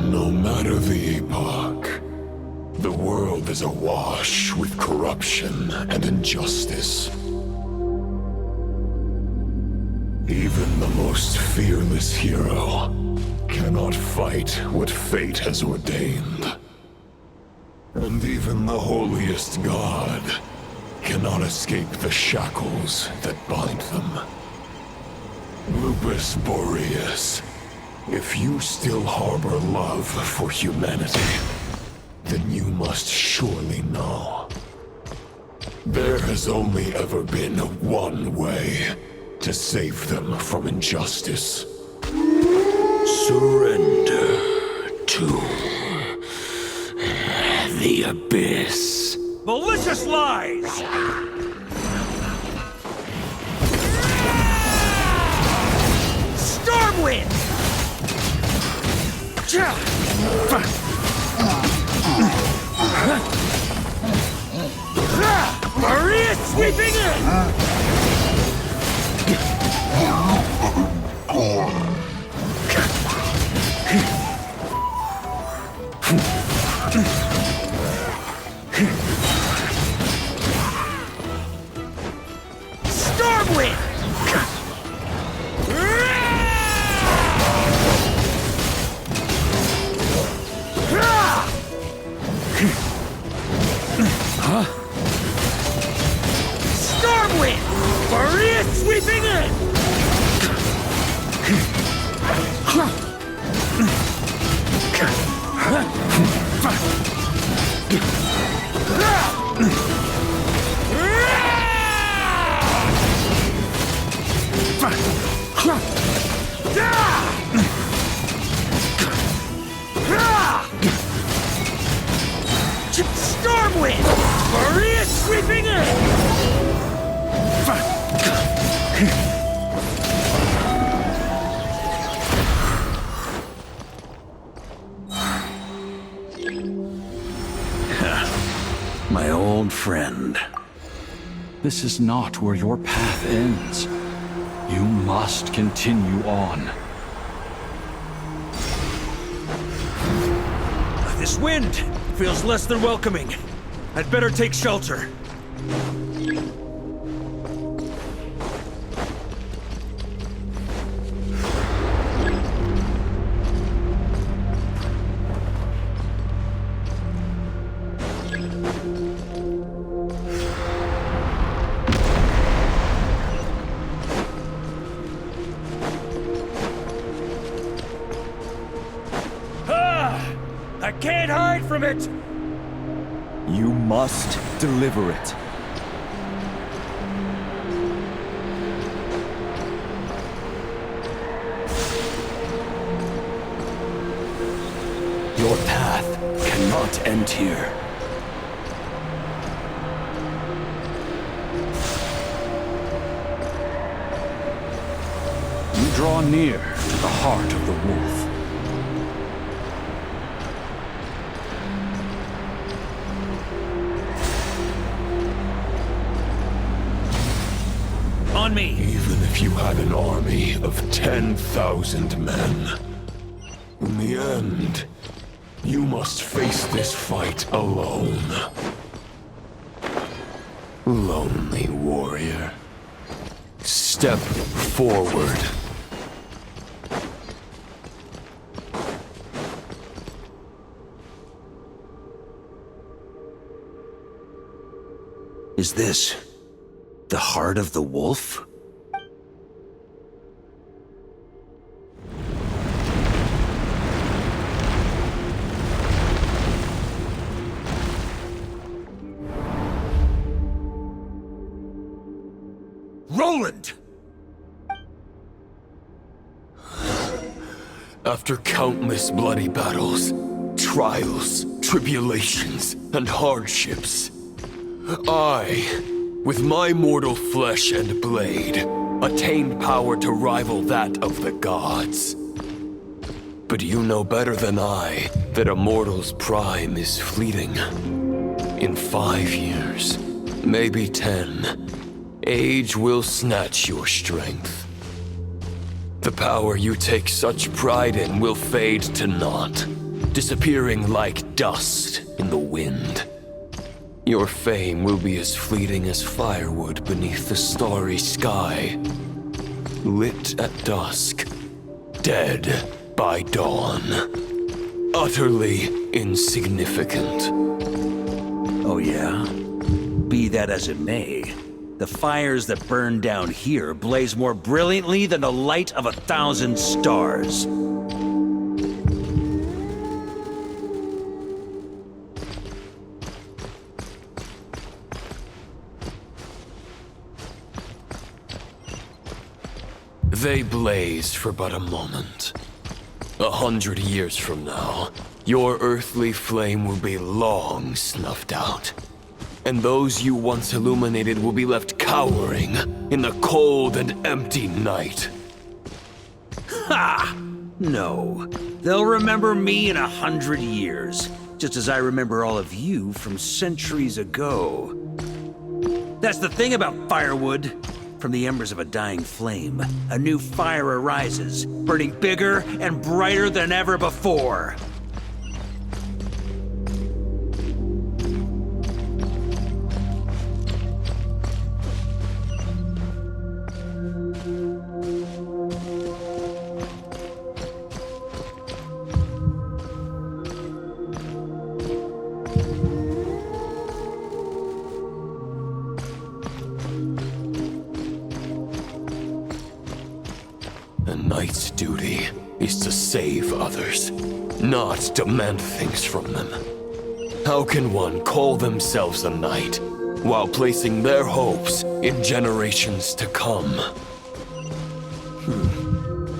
No matter the epoch, the world is awash with corruption and injustice. Even the most fearless hero cannot fight what fate has ordained. And even the holiest god cannot escape the shackles that bind them. Lupus Boreas, if you still harbor love for humanity, then you must surely know. There has only ever been one way to save them from injustice. Surrender to the abyss. Malicious lies! Stormwind! Maria sweeping in! Stormwind! Stormwind! Maria sweeping in! Stormwind! Maria sweeping in! My old friend. This is not where your path ends. You must continue on. This wind feels less than welcoming. I'd better take shelter. can't hide from it! You must deliver it. Your path cannot end here. You draw near to the heart of the wolf. On me! Even if you had an army of 10,000 men, in the end, you must face this fight alone. Lonely warrior. Step forward. Is this the heart of the wolf? Roland! After countless bloody battles, trials, tribulations, and hardships, I, with my mortal flesh and blade, attained power to rival that of the gods. But you know better than I that a mortal's prime is fleeting. In 5 years, maybe 10, age will snatch your strength. The power you take such pride in will fade to naught, disappearing like dust in the wind. Your fame will be as fleeting as firewood beneath the starry sky, lit at dusk, dead by dawn, utterly insignificant. Oh yeah? Be that as it may, the fires that burn down here blaze more brilliantly than the light of 1,000 stars. They blaze for but a moment. 100 years from now, your earthly flame will be long snuffed out. And those you once illuminated will be left cowering in the cold and empty night. Ha! No. They'll remember me in 100 years, just as I remember all of you from centuries ago. That's the thing about firewood. From the embers of a dying flame, a new fire arises, burning bigger and brighter than ever before. A knight's duty is to save others, not demand things from them. How can one call themselves a knight while placing their hopes in generations to come?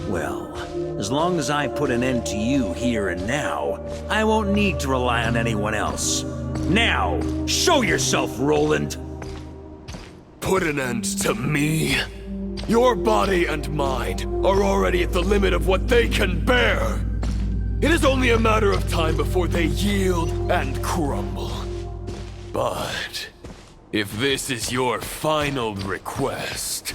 Well, as long as I put an end to you here and now, I won't need to rely on anyone else. Now, show yourself, Roland! Put an end to me? Your body and mind are already at the limit of what they can bear. It is only a matter of time before they yield and crumble. But if this is your final request...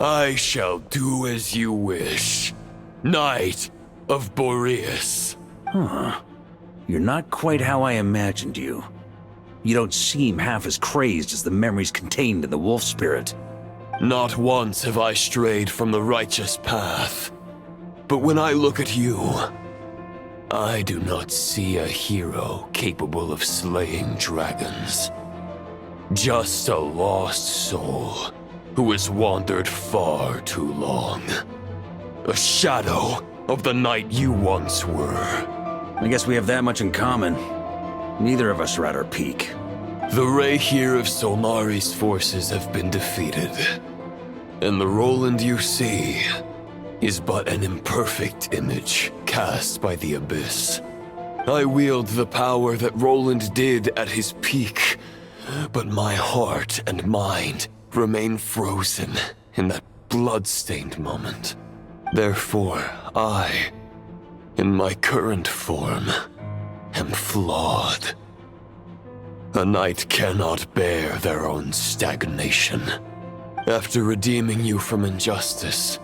I shall do as you wish, Knight of Boreas. Huh. You're not quite how I imagined you. You don't seem half as crazed as the memories contained in the wolf spirit. Not once have I strayed from the righteous path. But when I look at you, I do not see a hero capable of slaying dragons. Just a lost soul who has wandered far too long. A shadow of the knight you once were. I guess we have that much in common. Neither of us are at our peak. The ray here of Solmari's forces have been defeated. And the Roland you see is but an imperfect image cast by the Abyss. I wield the power that Roland did at his peak, but my heart and mind remain frozen in that blood-stained moment. Therefore, I, in my current form, am flawed. A knight cannot bear their own stagnation. After redeeming you from injustice,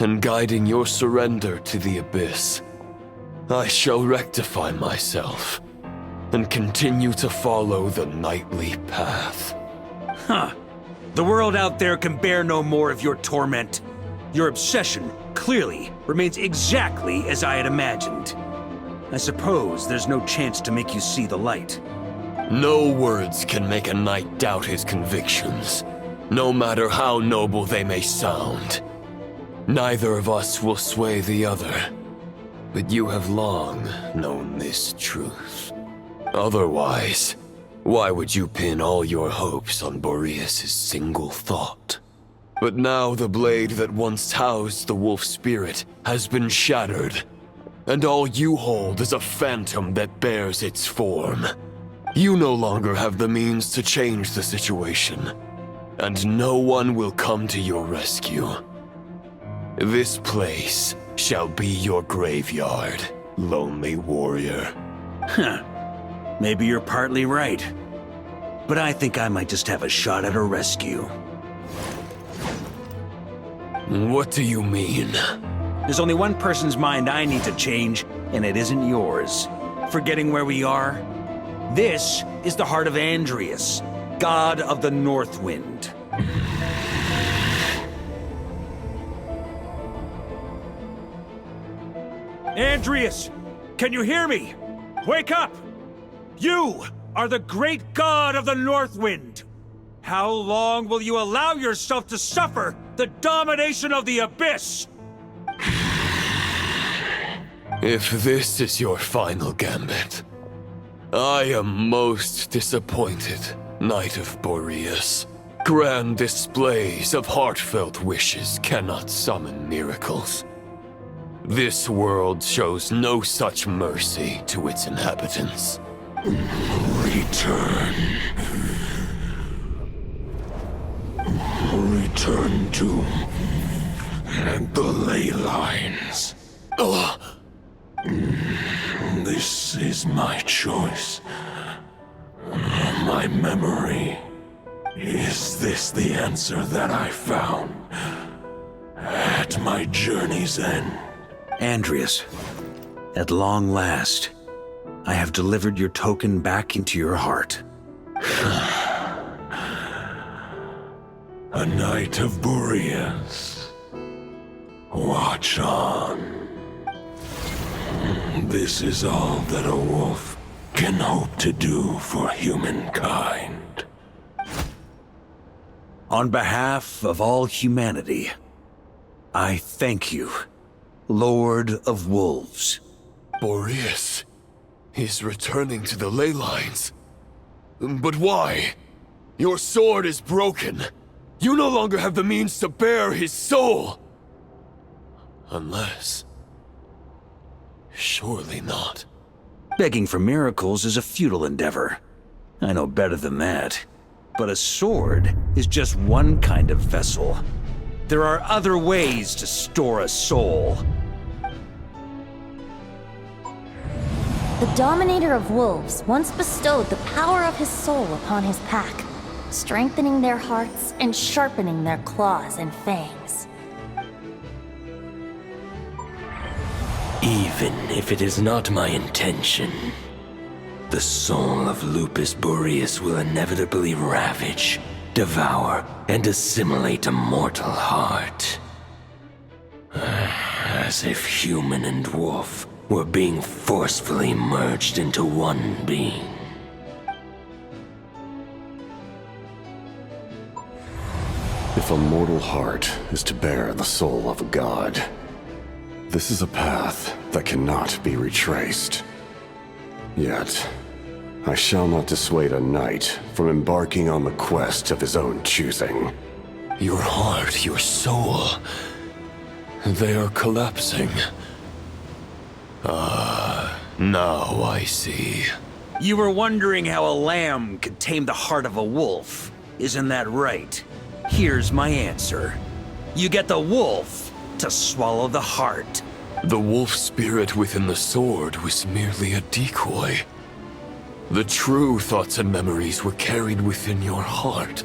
and guiding your surrender to the Abyss, I shall rectify myself, and continue to follow the knightly path. Huh. The world out there can bear no more of your torment. Your obsession, clearly, remains exactly as I had imagined. I suppose there's no chance to make you see the light. No words can make a knight doubt his convictions, no matter how noble they may sound. Neither of us will sway the other, but you have long known this truth. Otherwise, why would you pin all your hopes on Boreas' single thought? But now the blade that once housed the wolf spirit has been shattered, and all you hold is a phantom that bears its form. You no longer have the means to change the situation, and no one will come to your rescue. This place shall be your graveyard, lonely warrior. Huh. Maybe you're partly right. But I think I might just have a shot at a rescue. What do you mean? There's only one person's mind I need to change, and it isn't yours. Forgetting where we are? This is the heart of Andrias, god of the North Wind. Andrias, can you hear me? Wake up! You are the great god of the North Wind. How long will you allow yourself to suffer the domination of the Abyss? If this is your final gambit, I am most disappointed, Knight of Boreas. Grand displays of heartfelt wishes cannot summon miracles. This world shows no such mercy to its inhabitants. Return. Return to the ley lines. This is my choice. My memory. Is this the answer that I found at my journey's end? Andrias, at long last, I have delivered your token back into your heart. A knight of Boreas. Watch on. This is all that a wolf can hope to do for humankind. On behalf of all humanity, I thank you, Lord of Wolves. Boreas is returning to the ley lines. But why? Your sword is broken. You no longer have the means to bear his soul. Unless... surely not. Begging for miracles is a futile endeavor. I know better than that. But a sword is just one kind of vessel. There are other ways to store a soul. The Dominator of Wolves once bestowed the power of his soul upon his pack, strengthening their hearts and sharpening their claws and fangs. Even if it is not my intention, the soul of Lupus Boreas will inevitably ravage, devour, and assimilate a mortal heart. As if human and wolf We're being forcefully merged into one being. If a mortal heart is to bear the soul of a god, this is a path that cannot be retraced. Yet, I shall not dissuade a knight from embarking on the quest of his own choosing. Your heart, your soul, they are collapsing. Now I see. You were wondering how a lamb could tame the heart of a wolf. Isn't that right? Here's my answer. You get the wolf to swallow the heart. The wolf spirit within the sword was merely a decoy. The true thoughts and memories were carried within your heart.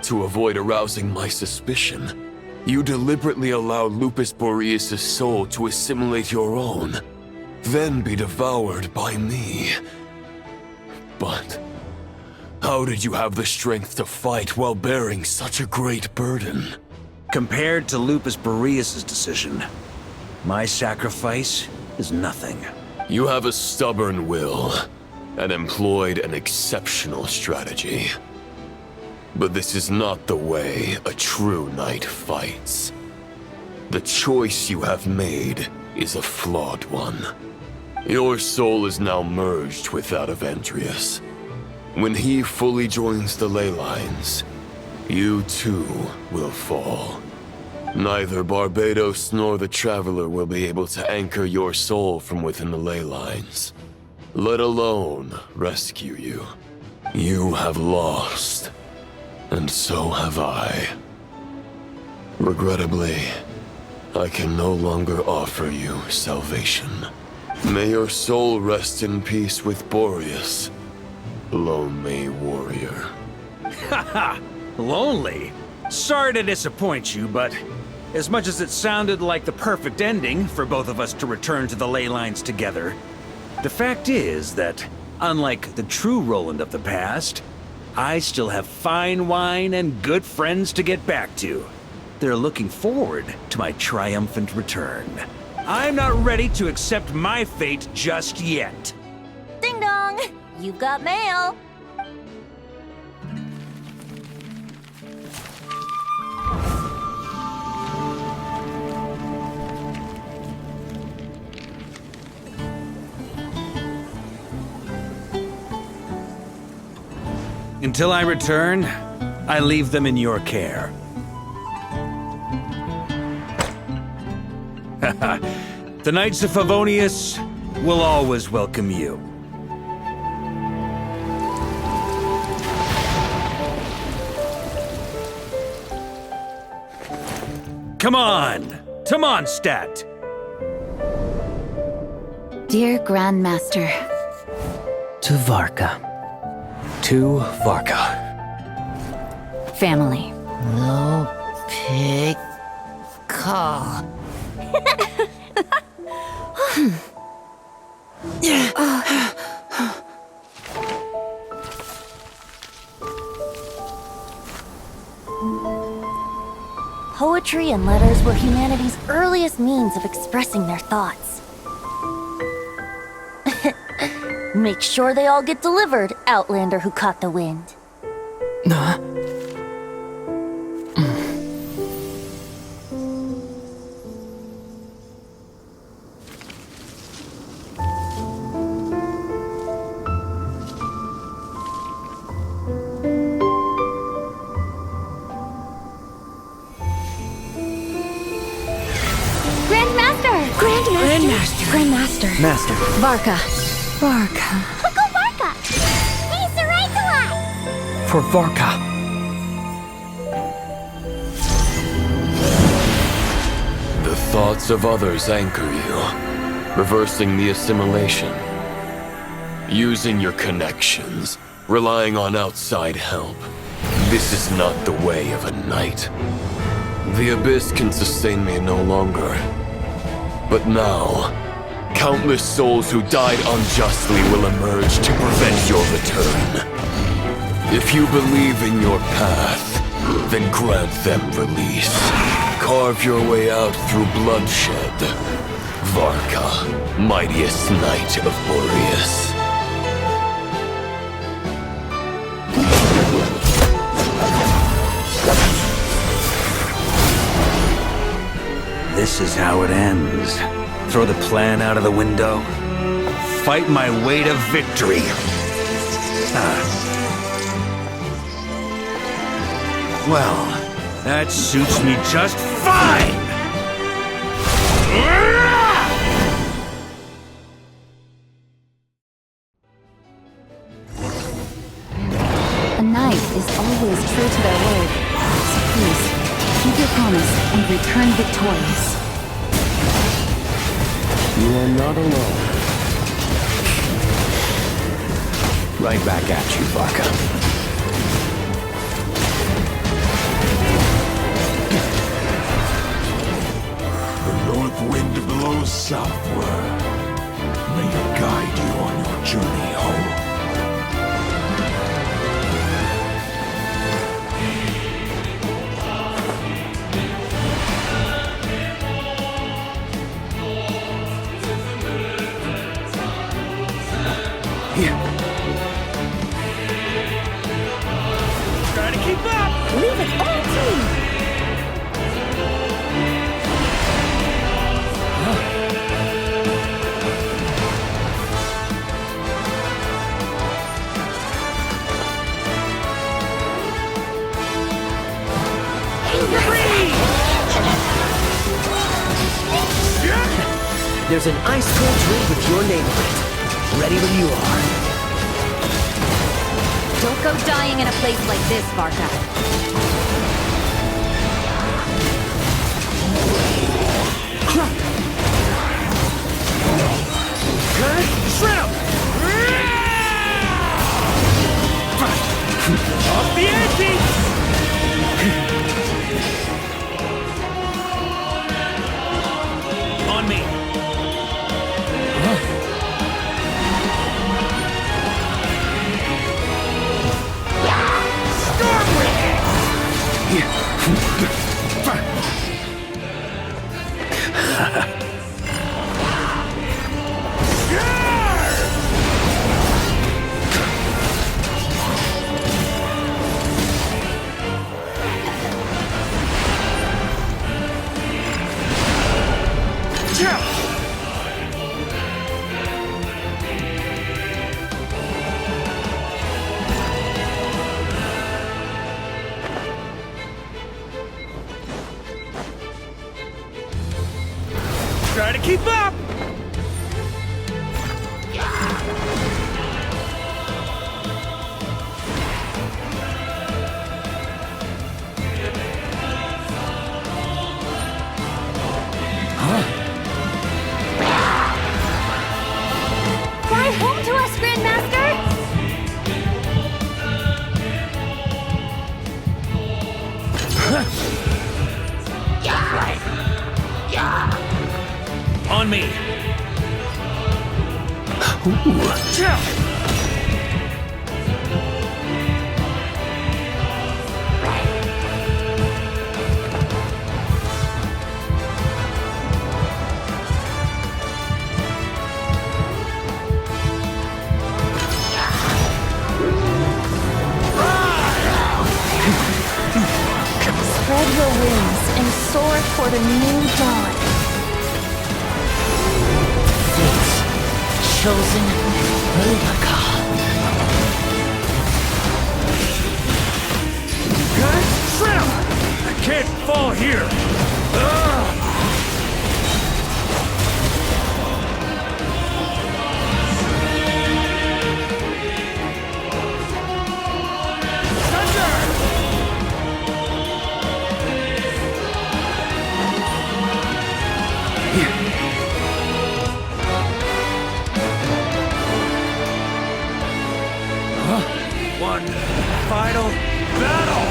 To avoid arousing my suspicion, you deliberately allowed Lupus Boreas' soul to assimilate your own, then be devoured by me. But how did you have the strength to fight while bearing such a great burden? Compared to Lupus Boreas' decision, my sacrifice is nothing. You have a stubborn will and employed an exceptional strategy. But this is not the way a true knight fights. The choice you have made is a flawed one. Your soul is now merged with that of Andreas. When he fully joins the ley lines, you too will fall. Neither Barbados nor the Traveler will be able to anchor your soul from within the ley lines, let alone rescue you. You have lost, and so have I. Regrettably, I can no longer offer you salvation. May your soul rest in peace with Boreas, lonely warrior. Haha, lonely? Sorry to disappoint you, but as much as it sounded like the perfect ending for both of us to return to the ley lines together, the fact is that, unlike the true Roland of the past, I still have fine wine and good friends to get back to. They're looking forward to my triumphant return. I'm not ready to accept my fate just yet. Ding dong! You've got mail! Until I return, I leave them in your care. The Knights of Favonius will always welcome you. Come on! Mondstadt! Dear Grandmaster. To Varka. To Varka. Family. No pig call. Poetry and letters were humanity's earliest means of expressing their thoughts. Make sure they all get delivered, Outlander who caught the wind. Grandmaster. Master. Varka. Varka. Uncle Varka! Hey, Sarai! For Varka. The thoughts of others anchor you, reversing the assimilation. Using your connections, relying on outside help. This is not the way of a knight. The Abyss can sustain me no longer. But now, countless souls who died unjustly will emerge to prevent your return. If you believe in your path, then grant them release. Carve your way out through bloodshed. Varka, mightiest knight of Boreas. This is how it ends. Throw the plan out of the window. Fight my way to victory. Well, that suits me just fine! A knight is always true to their word. So please, keep your promise and return victorious. You are not alone. Right back at you, Varka. The north wind blows southward. May it guide you on your journey home. Try to keep up! Leave it all to me! There's an ice cold drink with your name on it. Ready when you are. Don't go dying in a place like this, Varka. Shrimp! Off the ante! On me! Try to keep up! Fly home to us, Grandmaster! On me! Spread your wings and soar toward a new dawn. Chosen Lupus. Shrimp! I can't fall here! One final battle!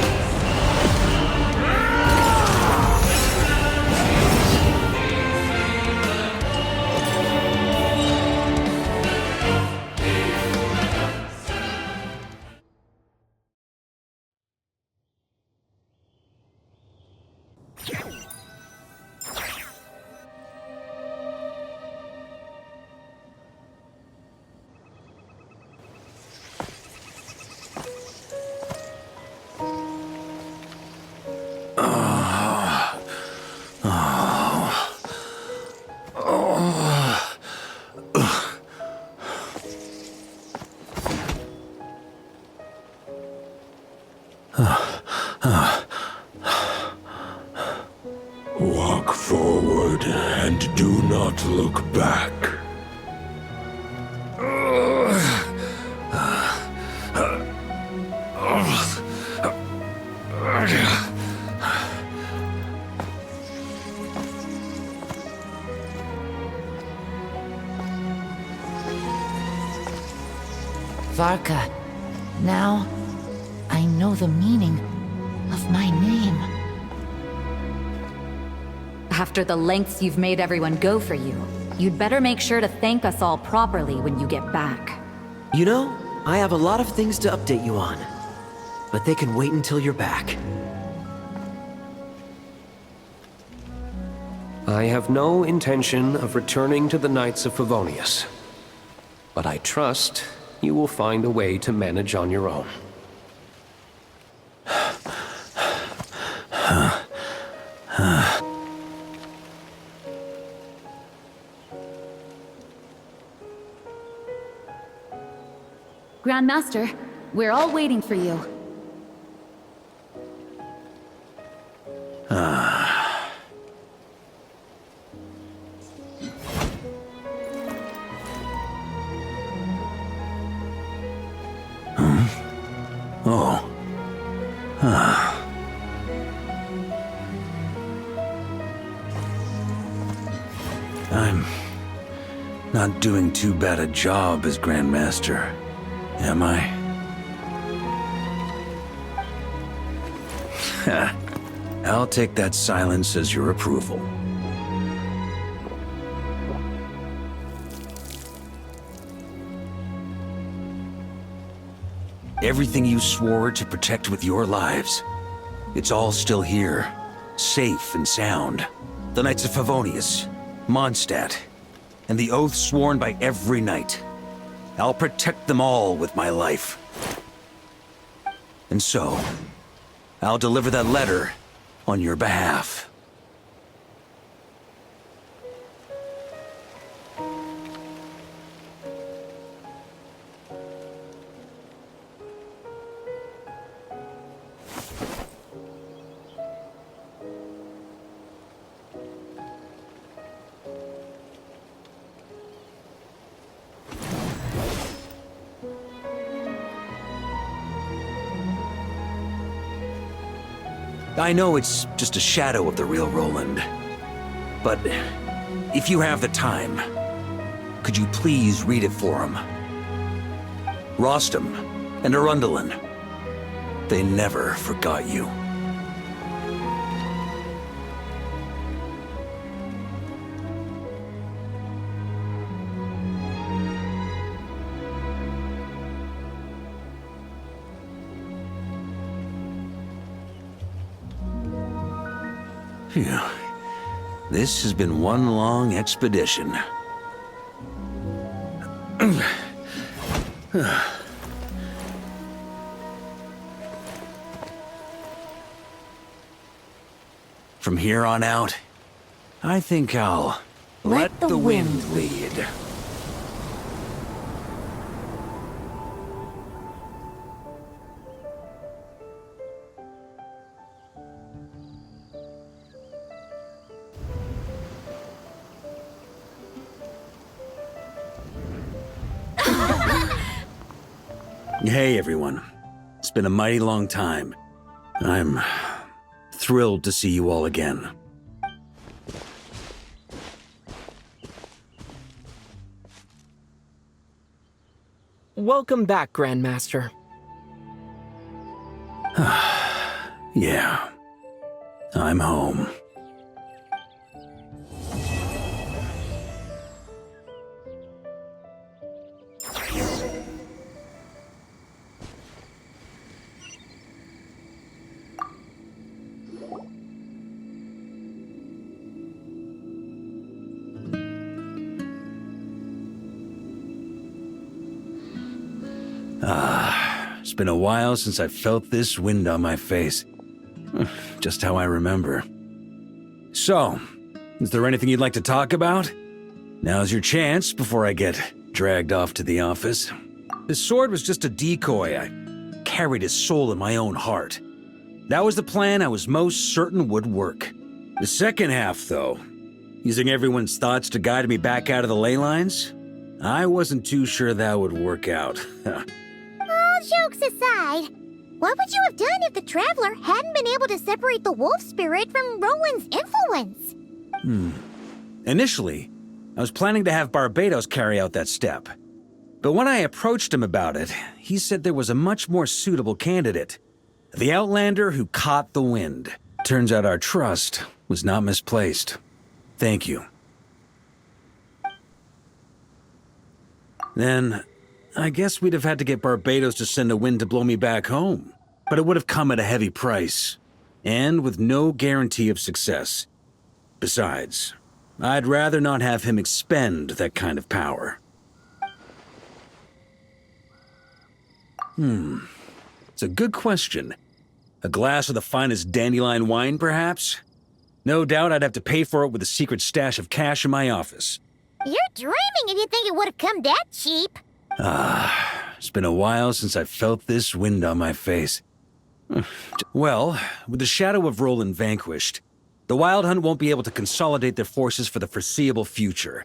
Walk forward and do not look back. Varka, now I know the meaning of my name. After the lengths you've made everyone go for you, you'd better make sure to thank us all properly when you get back. You know, I have a lot of things to update you on. But they can wait until you're back. I have no intention of returning to the Knights of Favonius. But I trust you will find a way to manage on your own. Grandmaster, we're all waiting for you. Oh. I'm not doing too bad a job as Grandmaster, am I? I'll take that silence as your approval. Everything you swore to protect with your lives, it's all still here, safe and sound. The Knights of Favonius, Mondstadt, and the oath sworn by every knight. I'll protect them all with my life. And so, I'll deliver that letter on your behalf. I know it's just a shadow of the real Roland, but if you have the time, could you please read it for him? Rostam and Arundelen, they never forgot you. Phew. This has been one long expedition. From here on out, I think I'll let the wind lead. Hey everyone, it's been a mighty long time. I'm thrilled to see you all again. Welcome back, Grandmaster. Yeah, I'm home. It's been a while since I felt this wind on my face. Just how I remember. So, is there anything you'd like to talk about? Now's your chance before I get dragged off to the office. His sword was just a decoy. I carried his soul in my own heart. That was the plan I was most certain would work. The second half, though, using everyone's thoughts to guide me back out of the ley lines, I wasn't too sure that would work out. All jokes aside, what would you have done if the Traveler hadn't been able to separate the wolf spirit from Roland's influence? Initially, I was planning to have Barbatos carry out that step. But when I approached him about it, he said there was a much more suitable candidate. The Outlander who caught the wind. Turns out our trust was not misplaced. Thank you. Then, I guess we'd have had to get Barbatos to send a wind to blow me back home. But it would have come at a heavy price. And with no guarantee of success. Besides, I'd rather not have him expend that kind of power. It's a good question. A glass of the finest dandelion wine, perhaps? No doubt I'd have to pay for it with a secret stash of cash in my office. You're dreaming if you think it would have come that cheap. It's been a while since I felt this wind on my face. Well, with the shadow of Roland vanquished, the Wild Hunt won't be able to consolidate their forces for the foreseeable future.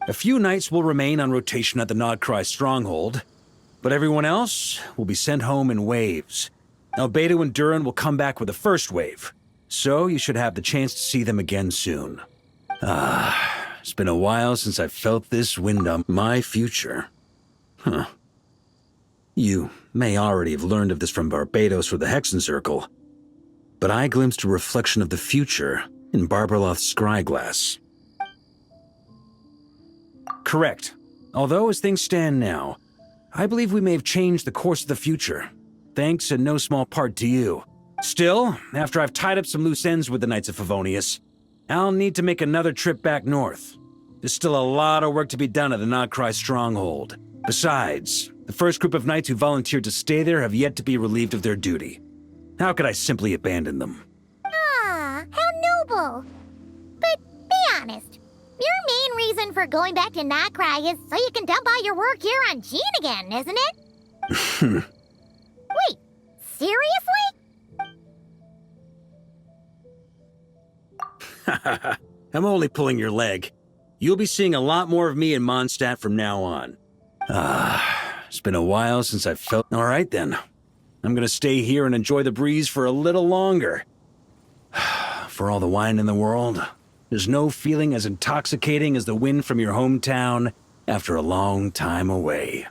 A few knights will remain on rotation at the Nodcry stronghold, but everyone else will be sent home in waves. Albedo and Durin will come back with the first wave, so you should have the chance to see them again soon. It's been a while since I felt this wind on my future. You may already have learned of this from Barbatos or the Hexen Circle, but I glimpsed a reflection of the future in Barbarloth's scryglass. Correct. Although as things stand now, I believe we may have changed the course of the future, thanks in no small part to you. Still, after I've tied up some loose ends with the Knights of Favonius, I'll need to make another trip back north. There's still a lot of work to be done at the Nodcry stronghold. Besides, the first group of knights who volunteered to stay there have yet to be relieved of their duty. How could I simply abandon them? Ah, how noble. But be honest, your main reason for going back to Nodcry is so you can dump all your work here on Jean again, isn't it? Wait, seriously? I'm only pulling your leg. You'll be seeing a lot more of me in Mondstadt from now on. It's been a while since I've felt... All right, then. I'm gonna stay here and enjoy the breeze for a little longer. For all the wine in the world, there's no feeling as intoxicating as the wind from your hometown after a long time away.